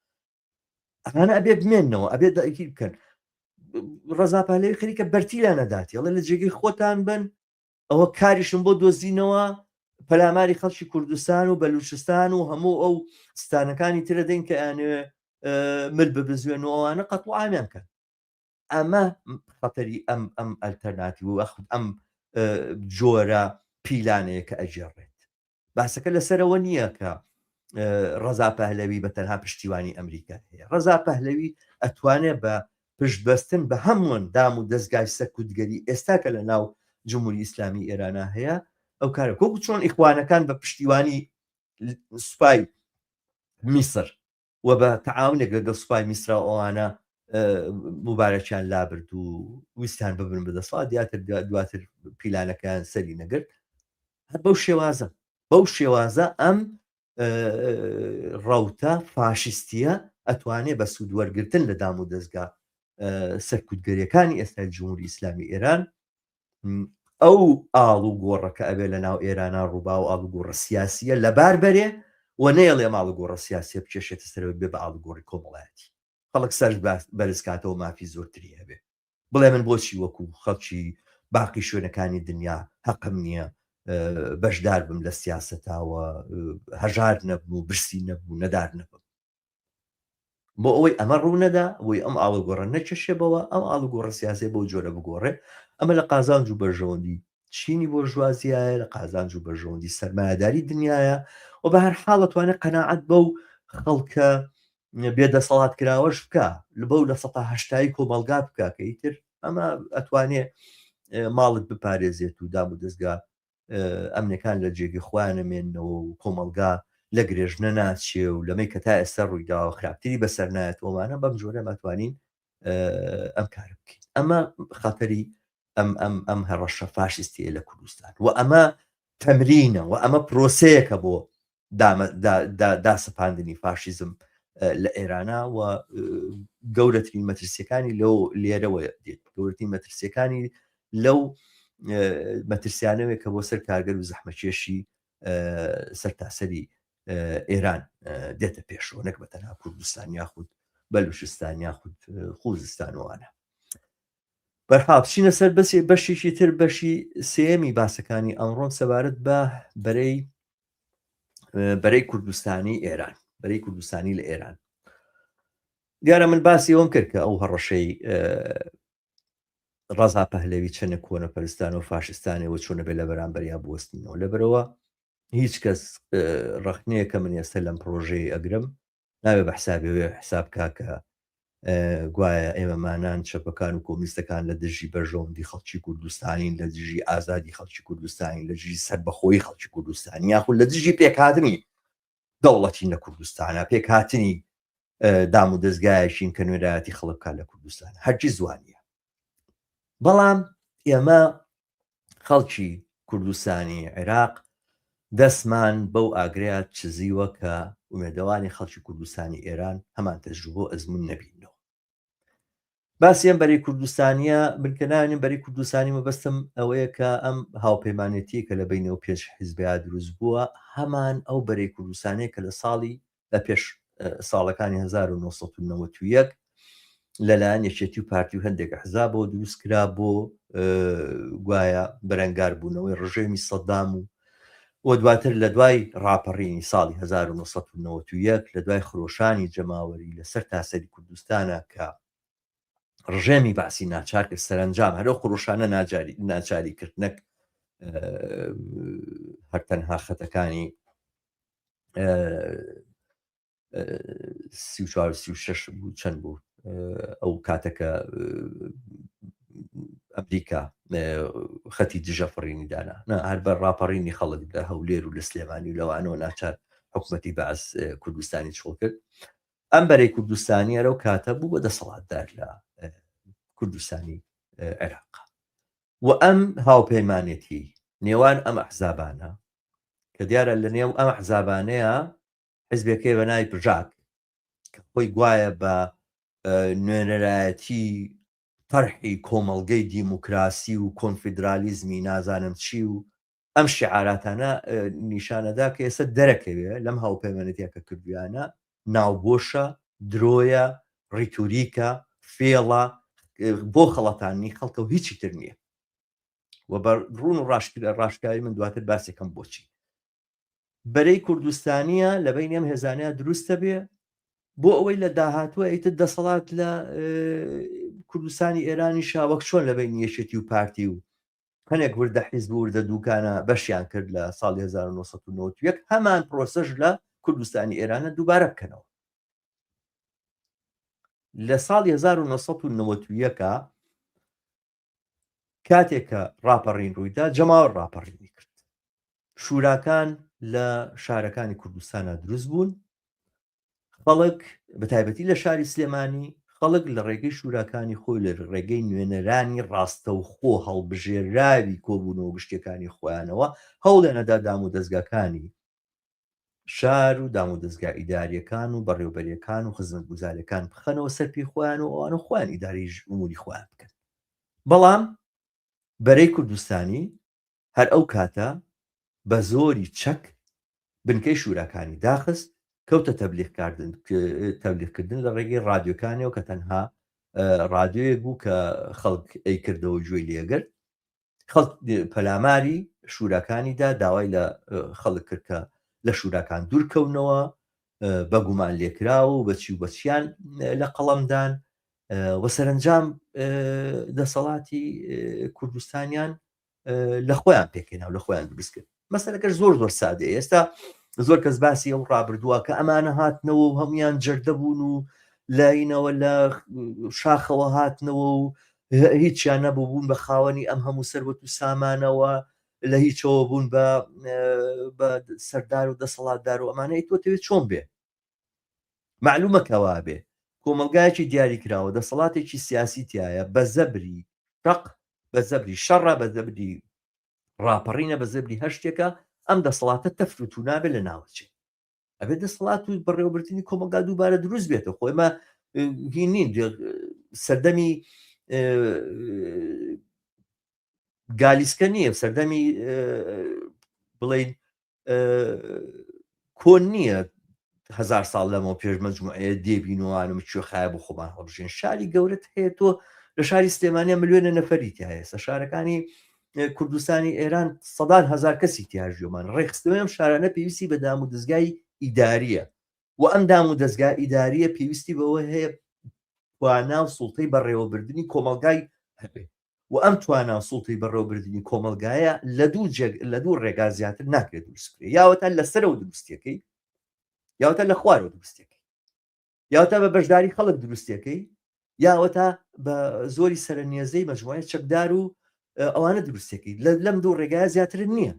ئەمانە ئەبێ بمێننەوە، ئەبێ داکی بکەن. ڕەزا پەهلەوی خەریکە بەرتی لا نەداتی، ئەڵێ لە جێگەی خۆتان بن، ئەوە کاریشم بۆ دۆزینەوە، پەلاماری خەڵکی کوردستان و بەلوچستان و هەموو ئەو ستانەکانی ترە دەین کە یانێ مل ببزوێنەوەوانە قەت و ئامیان کەن. ئەمە خەتەری ئەم ئەلتەرناتیڤ و ئەم جۆرە پیلانەیە کە ئەجێڕێت. باسەکە لەسەرەوە نییە کە ڕەزا پەهلەوی بە تەنها پشتیوانی ئەمریکا هەیە. ڕەزا پەهلەوی ئەتوانێت بە پشتبەستن بە هەمووان دام و دەستگای سەرکوتگەری ئێستا کە لە ناو جمهوری ئیسلامی ئێرانە هەیە ئەو کارە کۆکو چۆن ئیخوانەکان بە پشتیوانی سوپای میسر و بە تەعاونێک لەگەڵ سوپای میسرا ئەوانە مبارەکیان لابرد و ویستیان ببن بەدەسەڵات دواتر پیلانەکان سەری نەگرت. هەر بەو شێوازە ئەم ڕەوتە فاشیستیە ئەتوانێت بە سوودوەرگرتن لە دام و دەستگا سەرکوتگەریەکانی ئێستای جمهوری ئیسلامی ئێران ئەو ئاڵ و گۆڕەکە ئەبێ لە ناو ئێرانە ڕووبا و ئاڵ و گۆڕە سیاسیە لەبار بەرێ و نەیەڵێ ماڵ و گۆڕە سیاسیە بکێشێتە سەرەوە بێ بە ئاڵ و گۆڕی کۆمەڵایەتی. خەڵک سەرش بەرزکاتەوە مافی زۆرتری هەبێ، بڵێ من بۆچی وەکو خەڵکی باقی شوێنەکانی دنیا حەقم نییە بەشدار بم لە سیاسەتاوە، هەژار نەبم و برسی نەبوو نەدار نەبم. بۆ ئەوەی ئەمە ڕوو نەدا بۆی ئەم ئاڵ و گۆڕە نەچەشێبەوە، ئەم ئاڵ و گۆڕە سیاسی بۆ جۆرە بگۆڕێ. ئەمە لە قازانج و بەرژەوەندی چینی بۆ ژوازیایە، لە قازانج و بەرژەوەندی سەرمایهداری دنیاە و بە هەر حاڵ ئەتوانێت قەناعەت بەو خەڵکە بێدەسەڵات کراوەش بکە، لە بەو لە ١٨ کۆمەلگا بکە کە ئیتر ئەمە ئەتوانێت ماڵت بپارێزێت و دام و دەستگا ئەمنەکان لە جێگەی خۆیان نەمێننەوە و کۆمەلگا لە گرێژنە ناچێ و لەمەی کە تا ئێستا ڕوویداوە خراپتری بەسەر نایەتەوەمانە بەم جۆرە مەتوانین ئەم کارە بکەین. ئەمە خەتەری ئەم هەڕەشە فاشیستیە لە کوردستان و ئەمە تەمرینە و ئەمە پرۆسەیەکە بۆ داسەپاندنی فاشیزم لە ئێرانە و گەورەترین مەترسیەکانی لەو لێرەوە دێت. گەورەترین مەترسیەکانی لەو مەترسیانەوەی کە بۆ سەر کارگەر و زەحمەکێشی سەرتاسەری ئێران دێتە پێشەوە، نەک بە تەنها کوردستان یاخود بەلوچستان یاخود خوزستانەوانە. بەرحاڵ بچینە سەر بەشێکی تر، بەشی سێمی باسەکانی ئەمڕۆم سەبارەت بە بەرەی کوردستانی ئێران، بەرەی کوردستانی لە ئێران. دیارە من باسی ئەوم کرد کە ئەو هەڕەشەی ڕەزا پەهلەوی چەنە کۆنەپەرستان و فاشستانەوە چۆنە بێ لە بەرامبەریا بوەستنەوە. لەبەرەوە هیچ کەس ڕەخنەیە کە من ئێستا لەم پرۆژەی ئەگرم نابێ بە حسابێ حساب کاکە گوایە ئێمەمانان چەپەکان و کۆمیستەکان لە دژی بەرژەوەندی خەڵکی کوردستانین، لە دژی ئازادی خەڵکی کوردستانی، لە دژی سەربەخۆیی خەڵکی کوردستانی، یاخود لە دژی پێکهاتنی دەوڵەتی لە کوردستانە، پێکهاتنی دام و دەستگایەکین کە نوێرایەتی خەڵکان لە کوردستان هەرگیز جوانیە. بەڵام ئێمە خەڵکی کوردستانی عێراق دەستمان بەو ئاگرەیە چزیوە کە ئومێدەوانی خەڵکی کوردستانی ئێران هەمان تەجروبە ئەزمون نەبینەوە. باسی ئەم بەرەی کوردستانیە بنکەناوێنین بەرەی کوردستانی مەبەستم ئەوەیە کە ئەم هاوپەیمانێتی کە لە بینەوە پێش حیزبیا دروست بووە هەمان ئەو بەرەی کوردستانەیە کە لە پێش ساڵەکانی 1991 لەلایەن یەکێتی و پارتی و هەندێک حزاب بۆ دروستکرا بۆ گوایە بەرەنگار بوونەوەی ڕژێمی سەدام و دواتر لە دوای ڕاپەڕینی ساڵی 1991 لە دوای خرۆشانی جەماوەری لەسەر تاسەری کوردستانە کە ڕژێمی باسی ناچار کرد سەرنجام هەرۆ خڕۆشانە ناچاری کرد نەک هەرتەنها خەتەکانی 34 بوو چەند بوو ئەو کاتەکە ئەمریکا خەتی دژە فڕینی دانا هەر بە ڕاپەڕینی خەڵک لە هەولێر و لە سلێمانی و لەوانەوە ناچار حکوومەتی بەعز کوردستانی چۆڵ کرد ئەم بەرەی کوردستانی ئەرە و کاتە بوو بە دەسەڵاتدار لە کوردستانی عێراق و ئەم هاوپەیمانێتی نێوان ئەم ئەحزابانە کە دیارە لە نێو ئەم ئەحزابانەیە حزبێکی بە ناوی پژاک کە خۆی گوایە بە نوێنەرایەتی تەرحی کۆمەڵگەی دیموکراسی و کۆنفیدرالیزمی نازانم چی و ئەم شعاراتانە نیشانەدا کە ئێستا دەرەکەوێ لەم هاوپەیمانەتیە کە کردویانە ناوبۆشە درۆیە ڕیتوریکە فێڵە بۆ خەڵەتانی خەڵکە و هیچی تر نییە و بە ڕوون و ڕاشکاری من دواتر باسێکم بۆچی بەرەی کوردستانیە لە بین ئەم هێزانەیە دروستە بێ بۆ ئەوەی لە داهاتوە ئیتر دەسەڵات لە کوردستانی ئێرانی شاوەک چۆن لە بین یەکێتی و پارتی و هەنێک وردە حیزب و وردە دووکانە بەشیان کرد لە ساڵی 1991 هەمان پرۆسەش لە کوردستانی ئێرانە دووبارە بکەنەوە لە ساڵی 1991 کاتێکە ڕاپەڕین ڕوویدا جەماوە ڕاپەڕینی کرد شوراکان لە شارەکانی کوردستانە دروست بوون خەڵک بەتایبەتی لە شاری سلێمانی خەڵک لە ڕێگەی شوراکانی خۆی لە ڕێگەی نوێنەرانی ڕاستەوخۆ هەڵبژێراوی کۆبوونەوە گشتەکانی خۆیانەوە هەوڵێ نەدا دام و دەستگاکانی شار و دام و دەستگا ئیداریەکان و بەڕێوەبەریەکان و خزمەتگوزاریەکان بخەنەوە سەرپی خۆیان و ئەوانە خۆیان ئیداری ئوموری خۆیان بکەن بەڵام بەرەی کوردستانی هەر ئەو کاتە بە زۆری چەک بنکەی شوراکانی داخست کەوتە تەبلیغکردن لە ڕێگەی ڕادیۆکانیەوە کە تەنها ڕادیۆیەک بوو کە خەڵک ئەی کردەوە گوێی لێگرت خەڵک پەلاماری شوراکانیدا داوای لە خەڵک کرد کە لە شوراکان دوورکەونەوە بە گومان لێکراوە و بەچی و بەچیان لە قەڵەمدان وە سەرنجام دەسەڵاتی کوردستانیان لە خۆیان پێکەناو لە خۆیان دروست کرد مەسەلەکەش زۆر سادەیە ئێستا زۆر کەس باسی ئەو ڕابردووە کە ئەمانە هاتنەوە و هەمویان جەردە بوون و لاینەوە لە شاخەوە هاتنەوە و هیچیان نەبوو بوون بە خاوەنی ئەم هەموو سەروەت و سامانەوە لە هیچەوە بوون بە سەردار و دەسەڵاتدار و ئەمانەی تۆتەوێت چۆن بێ معلومە کەوا بێ کۆمەلگایەکی دیاری کراوە دەسەڵاتێکی سیاسی تایە بە زەبری ڕق بە زەبری شەڕە بە زەبری ڕاپەڕینە بە زەبری هەشتێکە ئەم دەسەڵاتە تەفروت و نابێت لە ناوچێ ئەبێت دەسەڵات و بەڕێوەبرتنی کۆمەلگا دووبارە دروست بێتەوە خۆیمە هینین سەردەمی گالیسکە نییە سەردەمی بڵین کۆن نییە 1000 ساڵ لەمەوە پێش مەجموعەیە دێبینوانم کوێ خایە بۆ خۆمان هەڵبژێن شاری گەورەت هەیە تۆ لە شاری سلێمانیا ملیۆنە نەفەریتی هەیە سە شارەکانی کوردستانی ئێران سەدان هەزار کەسی تیاژیۆمان ڕێخستەوەی ئەم شارانە پێویستی بە دام و دەستگای ئیداریە و ئەم دام و دەستگا ئیداریە پێویستی بەوە هەیە توانا و سوڵتەی بەڕێوەبردننی کۆمەلگای هەبێ و ئەم توانا و سوڵتەی بەڕێوەبردننی کۆمەلگایە لە دوو ڕێگا زیاتر ناکرێت دروستکرێت یاوەتە لەسەرەوە دروستیەکەی یاوەتە لە خوارەوە دروستیەکەی یاوەتە بە بەشداری خەڵک دروستیەکەی یاوەتە بە زۆری سەرنیێزەی مەجموعەیە چەکدار و ئەوانە دروستێکی لەم دوو ڕێگایە زیاتر نییە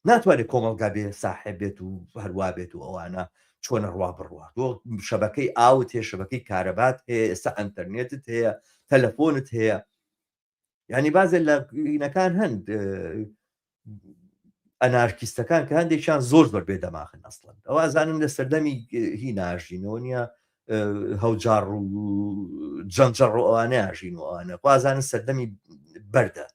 ناتوانێت کۆمەلگا بێ ساحێب بێت و هەروە بێت و ئەوانە چۆنە ڕوا بڕوە تۆ شەبەکەی ئاوت هەیە شەبەکەی کارەبات هەیە ئێستا ئەنتەرنێتت هەیە تەلەفۆنت هەیە یعنی بازێ لە هینەکان هەند ئەنارکیستەکان کە هەندێکیان زۆر بێدەماخن ئەسڵەن ئەوە ئازانم لە سەردەمی هی ناژینەوە نیە هەوجار و جەنجەڕ و ئەوانە ئاژین و ئەوانە خوازانن سەردەمی بەردە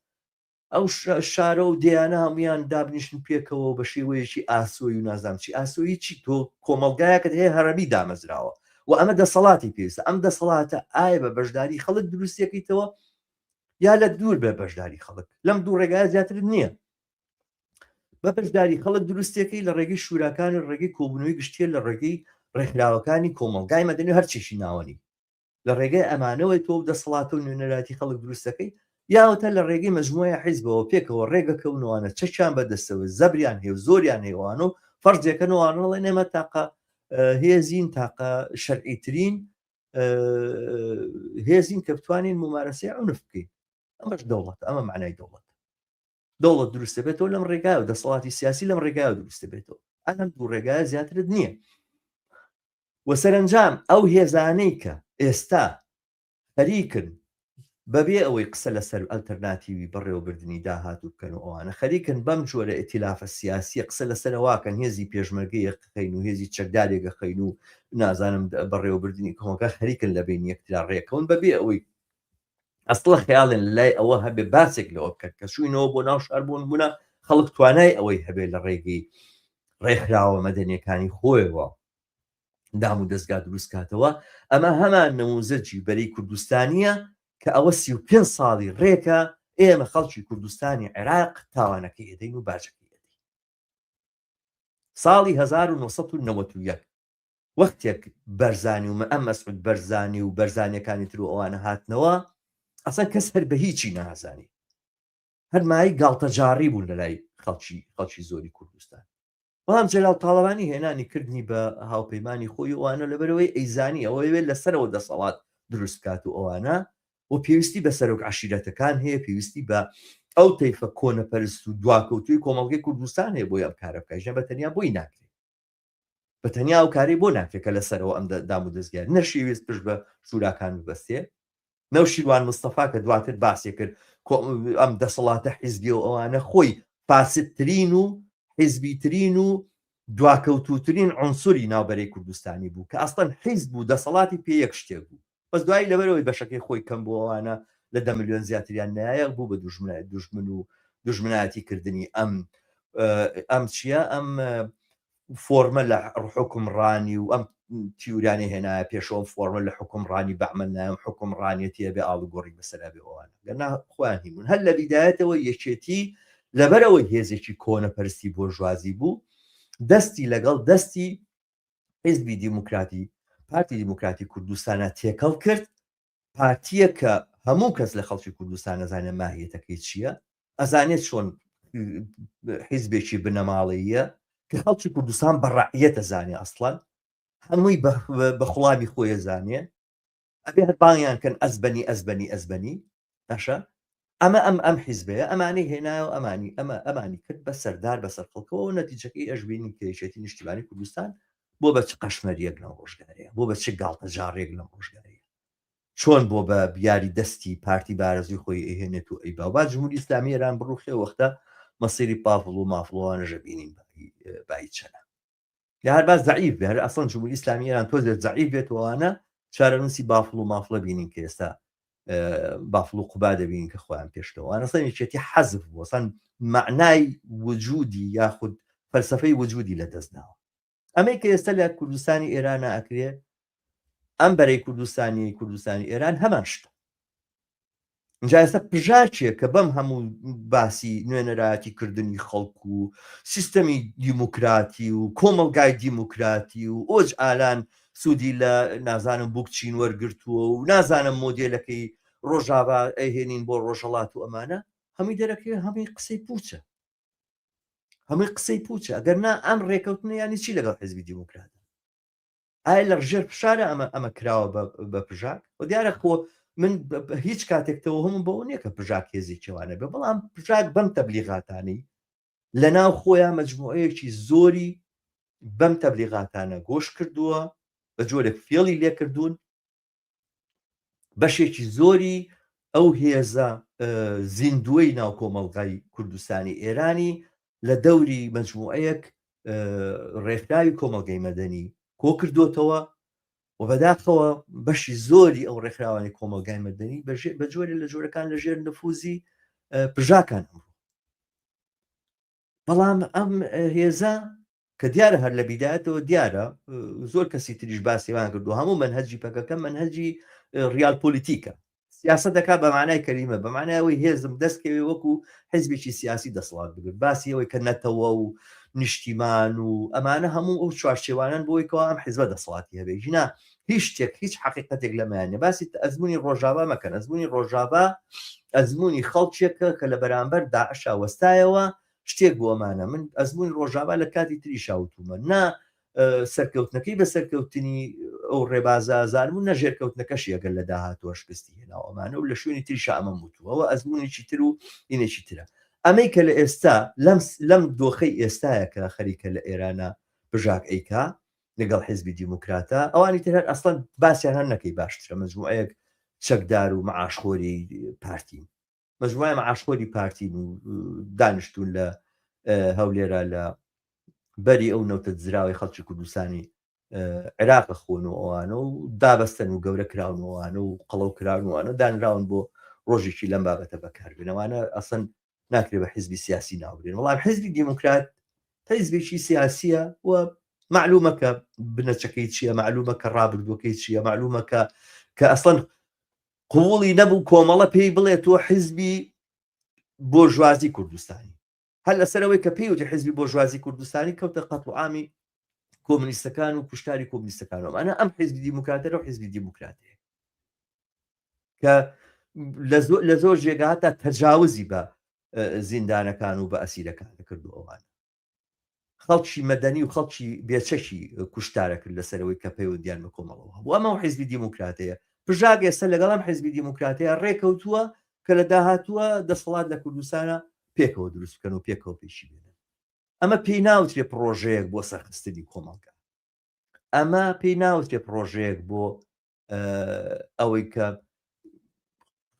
ئەو شارە و دیانە هەمویان دابنیشن پێکەوە بە شێوەیەکی ئاسۆی و نازانچی ئاسۆیی چی تۆ کۆمەلگایەکەت هەیە هەرەمی دامەزراوە و ئەمە دەسەڵاتی پێویستە. ئەم دەسەڵاتە ئایا بە بەشداری خەڵک دروستیەکەیتەوە یا لە دوور بە بەشداری خەڵک. لەم دوو ڕێگایە زیاتر نییە. بە بەشداری خەڵک دروستیەکەی لە ڕێگەی شوراکانی ڕێگەی کۆبوونەوەی گشتیە لە ڕێگەی ڕێکخراوەکانی کۆمەلگای مەدەنی هەرچێکی ناوەنی لە ڕێگەی ئەمانەوەی تۆ دەسەڵاتە و نوێنەراتی خەڵک دروستەکەی یاوەتە لە ڕێگەی مەجموعە حیزبەوە پێکەوە ڕێگەکەونەوەوانە چەکیان بەدەستەوە زەبریان هەیە و زۆریان هەیەوان و فەرزێکەکەنەوەوانڵێ نێمە تاقە هێزین تاقە شەرعیترین هێزین کە بتوانین ممارەسەی عنف بکەین. ئەمەش دەوڵەت، ئەمە معنای دەوڵەت دروستە بێتەوە لەم ڕێگایە و دەسەڵاتی سیاسی لەم ڕێگایە دروستە بێتەوە. ئەم دوو ڕێگایە زیاترت نییە. و سەرنجام ئەو هێزانەی کە ئێستا خەریکن بەبێ ئەوەی قسە لەسەر ئەلتەرناتیوی بەڕێوەبردننی داهاتوو بکەن و ئەوانە خەریکن بەم جۆرە ئێتیلافە سیاسیە قسە لەسەرەواکەن هێزی پێشمەرگەی خەین و هێزی چەکدارێکە خەین و نازانم بەڕێوەبردننی کۆمەکە خەریکن لە بین یەکترا ڕێکەون بەبێ ئەوەی ئەسڵە خەیاڵن لای ئەوە هەبێ باسێک لەوە بکەن کە شووینەوە بۆ ناو شاربوون بوونە خەڵک توانای ئەوەی هەبێ لە ڕێگەی ڕێکخراوە مەدەنیەکانی خۆیەوە دام و دەستگا دروستکاتەوە. ئەمە هەمان نموزەجی بەری کوردستانیە کە ئەوە 35 ساڵی ڕێکە ئێمە خەڵکی کوردستانی عێراق تاوانەکەی ئەدەین و باجەکەی ئەدەین. ساڵی 1991 وەختێک بەرزانی و ئەم مەسعود بەرزانی و بەرزانیەکانی تر و ئەوانە هاتنەوە ئەسان کەس هەر بە هیچی نازانی، هەرمایی گاڵتەجاری بوون لە لای خەڵکی زۆری کوردستان. بەڵام جەلال تاڵەبانی هێنانی کردنی بە هاوپەیمانی خۆی ئەوانە لەبەرەوەی ئەیزانی ئەوەی وێت لەسەرەوە دەسەڵات دروستکات و ئەوانە و پێویستی بە سەرۆک عەشیرەتەکان هەیە، پێویستی بە ئەو تەیفە کۆنەپەرست و دواکەوتوی کۆمەڵگەی کوردستان هەیە بۆی ئەم کارە بکەیژە بەتەنیا بۆی ناکرێت، بەتەنیا ئەو کاری بۆ ناکرێت کە لەسەرەوە ئەم دام و دەستگار نەشێویست پشت بە شوراکان ببەستێ. نەوشیروان مستەفا کە دواتر باسی کرد ئەم دەسەڵاتە حیزبی و ئەوانە خۆی فاسدترین و حیزبیترین و دواکەوتوترین عنسوری ناوبەرەی کوردستانی بوو کە ئەستەن حیزب بوو دەسەڵاتی پێ یەک شتێک بوو. بەس دوایی لەبەرەوەی بەشەکەی خۆی کەم بۆ ئەوانە لە 10 ملیۆن زیاتریان نایە بوو بە دوژمن و دژمنایەتی کردنی ئەم چییە ئەم فۆرمە لە حکومڕانی و ئەم تیورانی هێنایە پێشەوە فۆرمە لە حکومڕانی بەعمل نایم حکومڕانیەتیە بێ ئاڵوگۆڕی بەسەرا بێ ئەوانە گەنا خۆیان هیمون هەر لە بیدایەتەوە یەکێتی لەبەرەوەی هێزێکی کۆنەپەرستی بۆژوازی بوو دەستی لەگەڵ دەستی حیزبی دیموکراتی پارتی دیموکراتی کوردستانە تێکەڵ کرد، پارتیە کە هەموو کەس لە خەڵکی کوردستان ئەزانێت ماهیەتەکەی چییە، ئەزانێت چۆن حیزبێکی بنەماڵەیە کە خەڵکی کوردستان بەڕەعیەتە زانێ ئەسڵەن هەمووی بە خوڵاوی خۆی زانێ ئەبێ هەربانیان کەن ئەزبەنی نەشە ئەم حیزبەیە ئەمانەی هێنایەوە ئەمانی کرد بە سەردار بەسەر خەڵکەوە و نەتیجەکەی ئەژبینی کێشێتی نیشتیمانی کوردستان بۆ بە چ قەشمەریەک لەم ڕۆژگارەیە، بۆ بە چ گاڵتەجارێک لەم ڕۆژگارەیە، چۆن بۆ بە بیاری دەستی پارتی بارەزوی خۆی ئەهێنێت و ئەیبا جمهوری ئیسلامی ئێران بڕوخێ وەختە مەسیری پافڵ و مافڵەوانەژە بینین بای چەنە یا هەر باز زەعیف بێ هەر ئەسڵەن جمهوری ئیسلامی ئێران تۆزێت زەعیف بێتەوەوانە چارەنووسی بافڵ و مافڵە بینین کە ئێستا بافڵ و قوبا دەبین کە خۆیان پێشتەوە ئەسڵێکی حەزف بوو ئەسڵەن معنای وجودی یاخود فەلسەفەی وجودی لە دەستناوە. ئەمەی کە ئێستا لە کوردستانی ئێرانە ئەکرێ ئەم بەرەی کوردستانی ئێران هەمان شتە. اینجا ئێستا پژاچیە کە بەم هەموو باسی نوێنەرایەتی کردنی خەڵکو و سیستەمی دیموکراتی و کۆمەلگای دیموکراتی و ئۆج ئالان سوودی لە نازانم بووکچین وەرگرتووە و نازانم مۆدێلەکەی ڕۆژاوا ئەهێنین بۆ ڕۆژەڵات و ئەمانە هەمووی دەرەکەوێت هەمووی قسەی پوچە ئەگەر نا ئەم ڕێکەوتنە ینی چی لەگەڵ حیزبی دیموکرات ئایا لە ڕژێر فشارە ئەمە کراوە بە پژاک و دیارە خۆ من هیچ کاتێکتەوە هەموو بەەوە نییە کە پژاک هێزێکیوانە بێ بەڵام پژاک بەم تەبلیغاتانی لە ناو خۆیان مەجموعەیەکی زۆری بەم تەبلیغاتانە گۆش کردووە بە جۆرێک فێڵی لێکردوون بەشێکی زۆری ئەو هێزە زیندوەی ناو کۆمەڵگای کوردستانی ئێرانی لە دەوری مەجموعەیەک ڕێکخراوی کۆمەڵگەی مەدەنی کۆ کردوتەوە و بەداخەوە بەشی زۆری ئەو ڕێکخراوانی کۆمەلگای مەدەنی بە جۆرە لە جۆرەکان لە ژێر نفوزی پژاکان بەڵام ئەم هێزە کە دیارە هەر لە بیدایەتەوە دیارە زۆر کەسی تریش باسیوان کردو هەموو منهەجی پەکەکە منهەجی ریال پۆلیتیکە سیاست دەکا بە معنای کەریمە بە معنایەوەی هێزم دەستکەوێ وەکو حیزبێکی سیاسی دەسەڵات بگرت باسی ئەوەی کە نەتەوە و نیشتیمان و ئەمانە هەموو ئەو چوارچێوانان بۆیکەوە ئەم حیزبە دەسەڵاتی هەبێ ژنا هیچ شتێک هیچ حقیقەتێک لەمایانە باسی ئەزمموی ڕۆژاوا مەکەن ئەزمموی ڕۆژاوا ئەزمموی خەڵکێکە کە لە بەرامبەر داعشا وەستایەوە شتێک بۆ ئەمانە من ئەزمموی ڕۆژاوا لە کاتی تری شاوتومە نا سەرکەوتنەکەی بە سەرکەوتنی ئەو ڕێبازازارمون نەژێرکەوتنەکەش یەگەل لە داهاتوە شکستی هێناوە ئەمانە و لە شوێنی تریشا ئەمە وتوەوە ئەزممونێکی تر و ئینێکی ترە ئەمەی کە لە ئێستا لەم دۆخەی ئێستایە کە خەریکە لە ئێرانە بژاک ئەیکا لەگەڵ حیزبی دیموکراتە ئەوانی تر هەر ئەسڵەن باسییان هەر نەکەی باشترە مەجموعەیەک چەکدار و مەعاشخۆری پارتین مەجموعە مەعاشخۆری پارتین و دانیشتون لە هەولێرە لە بەری ئەو نەوتە جراوی خەڵکی کوردستانی عێراق خۆن و ئەوانە و دابەستن و گەورە کراونەوەوانە و قەڵەو کراونوانە دانراون بۆ ڕۆژێکی لەم بابەتە بەکاربێنەوانە ئەسڵەن ناکرێت بە حیزبی سیاسی ناوبرێن وەڵام حیزبی دیموکرات حیزبێکی سیاسیە و معلومەکە بنەچەکەی چییە معلومە کە ڕابردوەکەی چییە معلومە کە ئەسڵەن قوڵی نەبوو کۆمەڵە پێی بڵێت تۆ حیزبی بۆ ژوازی کوردستانی هەر لەسەرەوەی کە پێی وتی حیزبی بۆ ژوازی کوردستانی کەوتە قەت و عامی کۆمونیستەکان و کوشتاری کۆمونیستەکانەوە ئەنا ئەم حیزبی دیموکراتەرە و حیزبی دیموکراتەیە کە لە زۆر جێگا هەتا تەجاوزی بە زیندانەکان و بە ئەسیرەکان کردو ئەوان خەڵکی مەدەنی و خەڵکی بێچەکی کوشتارە کرد لەسەرەوەی کە پێی و دیان بە کۆمەڵەوە بۆ ئەمە و حیزبی دیموکراتەیە پژاک ئێستا لەگەڵام حیزبی دیموکراتەیە ڕێکەوتووە کە لە داهاتووە دەسەڵات لە کوردستانە پێکەوە دروست بکەن و پێکەوە پێشی بێنن ئەمە پێی ناوترێ پرۆژەیەک بۆ سەرخستنی کۆمەڵگا ئەمە پێی ناوترێ پرۆژەیەک بۆ ئەوەی کە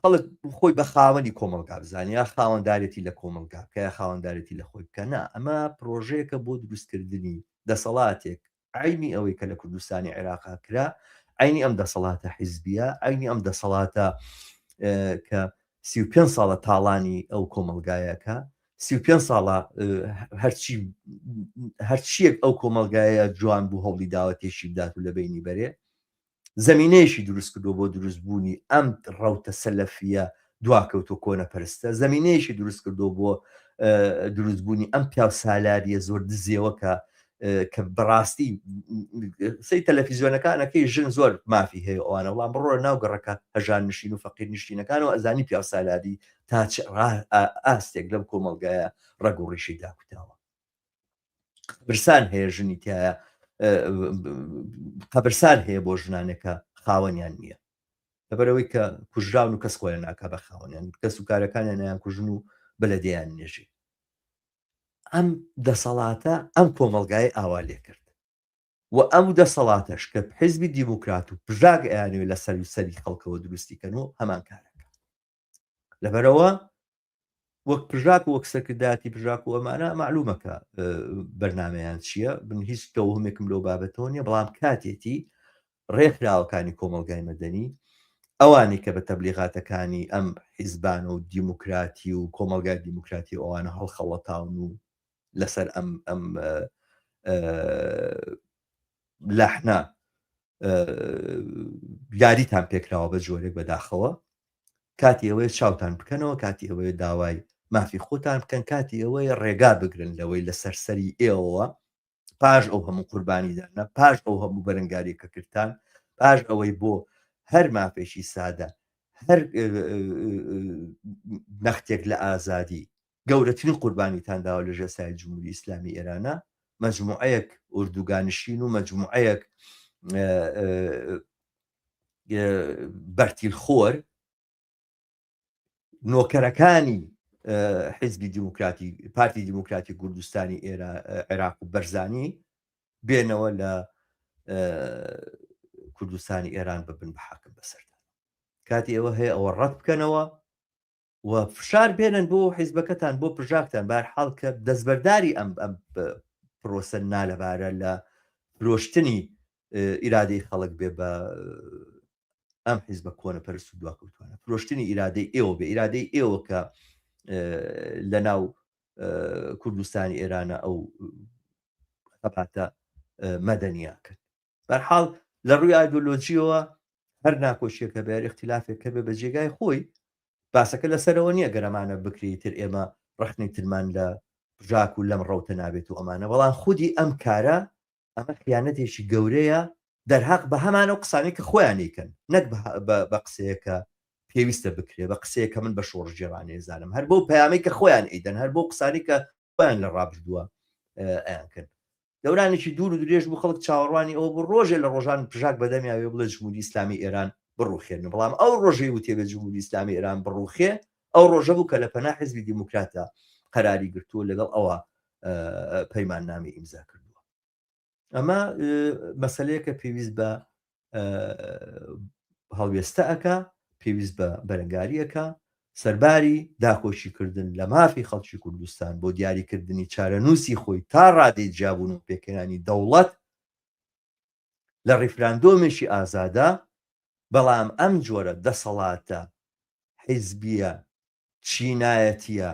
خەڵک خۆی بە خاوەنی کۆمەڵگا بزانانی یا خاوەنددارێتی لە کۆمەڵگا کە یا خاوەنددارێتی لە خۆی بکەنا ئەمە پرۆژەیەکە بۆ دروستکردنی دەسەڵاتێک عینی ئەوەی کە لە کوردستانی عێراقا کرا عینی ئەم دەسەڵاتە حیزبیە عینی ئەم دەسەڵاتە کە 35 ساڵە تاڵانی ئەو کۆمەلگایەکە 35 ساڵە هەرچیەک ئەو کۆمەلگایە جوان بوو هەوڵی داوەتێشی بدات و لە بینی بەرێ زمینەیەشی دروست کردو بۆ دروستبوونی ئەم ڕەوتە سەلەفیە دواکەوتۆ کۆنەپەرستە زمینەیەشی دروست کردو بۆ دروستبوونی ئەم پیاو سالاریە زۆر دزیەوە کە بەڕاستی سی تەلەڤیزیۆنەکانەکەی ژن زۆر مافی هەیە ئەوانە وڵام بڕۆ ناو گەڕەکە هەژان نشین و فەقیر نیشتینەکانەوە ئەزانی پیاو سالاری تا ئاستێک لەم کۆمەلگایە ڕەگ و ڕیشی داکوتاوە برسان هەیە ژنی تایە قەبرسان هەیە بۆ ژنانەکە خاوەنیان نییە لەبەرەوەی کە کوژراون و کەس خۆیان ناکا بە خاوەنیان کەس و کارەکانیان نیان کوژن و بەلەدەیان نێژی ئەم دەسەڵاتە ئەم کۆمەلگای ئاوا لێ کرد و ئەم دەسەڵاتەش کە حیزبی دیموکرات و پژاک ئەیانوێ لە سەر و سەری خەڵکەوە دروستیکەن و هەمان کارەکە لەبەرەوە وەک پژاک و وەک سەرکردایەتی پژاک و ئەمانە معلومەکە بەرنامەیان چییە بن هیچ تەوهمێکم لەو بابەتەوە نیە بەڵام کاتێتی ڕێکخراوەکانی کۆمەلگای مەدەنی ئەوانی کە بە تەبلیغاتەکانی ئەم حیزبان و دیموکراتی و کۆمەلگای دیموکراتی ئەوانە هەڵخەڵەتاون و لەسەر ئەم لاحنا یاریتان پێکراوە بە جۆرێک بەداخەوە کاتی ئەوەیە چاوتان بکەنەوە کاتی ئەوەیە داوای مافی خۆتان بکەن کاتی ئەوەیە ڕێگا بگرن لەوەی لە سەرسەری ئێوە پاش ئەو هەموو قوربانیدانە پاش ئەو هەموو بەرەنگاریکە کردان پاش ئەوەی بۆ هەر مافێکی سادە هەر نەختێک لە ئازادی گەورەترین قوربانیتان داوە لە ژێسای جمهوری ئیسلامی ئێرانە مەجموعەیەک ئوردوگانشین و مەجموعەیەک بەرتیلخۆر نۆکەرەکانی حیزبی دیموکراتی پارتی دیموکراتی کوردستانی عێراق و بەرزانی بێنەوە لە کوردستانی ئێران ببن بە حاکم بەسەردان کاتی ئەوە هەیە ئەوە ڕەت بکەنەوە و فشار بێنن بۆ حیزبەکەتان بۆ پژاکتان بەرحاڵ کە دەستبەرداری ئەم پرۆسە نالەبارە لە فرۆشتنی ئیرادەی خەڵک بێ بە ئەم حیزبە کۆنەپەرست و دواکەوتوانە فرۆشتنی ئیرادەی ئێوە بێ ئیرادەی ئێوە کە لە ناو کوردستانی ئێرانە ئەو خەباتە مەدەنیاکەن بەرحاڵ لە ڕووی ئایدۆلۆجیەوە هەر ناکۆشیەکە بێ اختلافێکە بێ بە جێگای خۆی باسەکە لەسەرەوە نییە گەرەمانە بکریتر ئێمە ڕخنی ترمان لە بژاک و لەم ڕەوتە نابێت و ئەمانە بەڵام خودی ئەم کارە ئەمە خیانەتێکی گەورەیە دەرهاق بە هەمانە و قسانی کە خۆیانیکەن نەک بە قسەیەکە پێویستە بکرێ بە قسەیەکە من بە شۆڕ جێڕانێزانم هەر بۆ پەیامی کە خۆیان ئەیدەن هەر بۆ قسانی کە خۆیان لە ڕابردووە ئەیانکرد دەورانێکی دوور و درێژ بوو خەڵک چاوەڕوانی ئەوە بۆ ڕۆژێ لە ڕۆژان پژاک بەدەمیاوێ بڵێ جمهوری ئیسلامی ئێران بڕوخێن بەڵام ئەو ڕۆژەی وتێ بە جمهوری ئیسلامی ئێران بڕوخێ ئەو ڕۆژە بوو کە لە پەنا حیزبی دیموکراتە قەراری گرتووە لەگەڵ ئەوە پەیماننامەی ئیمزا کردووە ئەمە مەسەلەیەکە پێویست بە هەڵوێستە ئەکا پێویست بە بەرەنگاریەکە سەرباری داخۆشیکردن لە مافی خەڵکی کوردستان بۆ دیاریکردنی چارەنووسی خۆی تا ڕادەی جیابوون و پێکەنانی دەوڵەت لە ڕیفراندۆمێکی ئازادا بەڵام ئەم جۆرە دەسەڵاتە حیزبیە چینایەتیە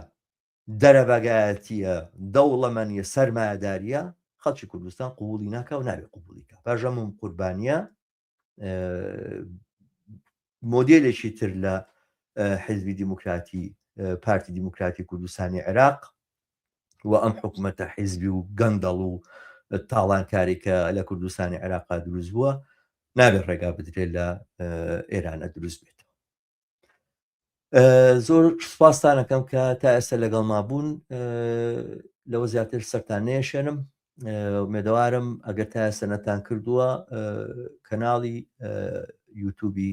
دەرەبەگایەتیە دەوڵەمەنیە سەرمایەداریە خەڵکی کوردستان قوبولی ناکە و نابێت قوبولیکە پاژەمم قوربانیە مۆدێلێکی تر لە حیزبی دیموکراتی پارتی دیموکراتی کوردستانی عێراق و ئەم حکومەتە حیزبی و گەندەڵ و تاڵانکاریکە لە کوردستانی عێراقا دروست بووە نابێت ڕێگا بدرێت لە ئێرانە دروست بێتەوە زۆر سوپاسانەکەم کە تا ئێستا لەگەڵ مابوون لەوە زیاتر سەرتان نێشێنم مێدەوارم ئەگەر تا ئێستا نەتان کردووە کەناڵی یوتیوبی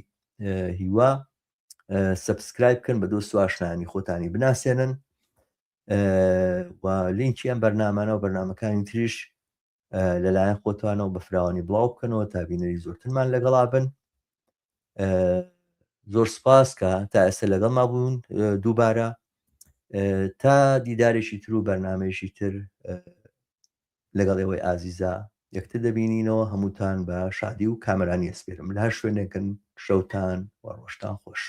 هیوا سبسکرایب بکەن بە دۆست و ئاشنانی خۆتانی بناسێنن و لینکی ئەم بەرنامانە و بەرنامەکانی تریش لەلایەن خۆتوانەوە بە فراوانی بڵاو بکەنەوە تا بینەری زۆرترمان لەگەڵا بن زۆر سپاس کە تا ئێستا لەگەڵ مابوون دووبارە تا دیدارێکی تر و بەرنامەیەکی تر لەگەڵ ئێوەی ئازیزە یەکتر دەبینینەوە هەمووتان بە شادی و کامەرانی ئەسپێرم لە هەر شوێنێکن شەوتان و ڕۆژتان خۆش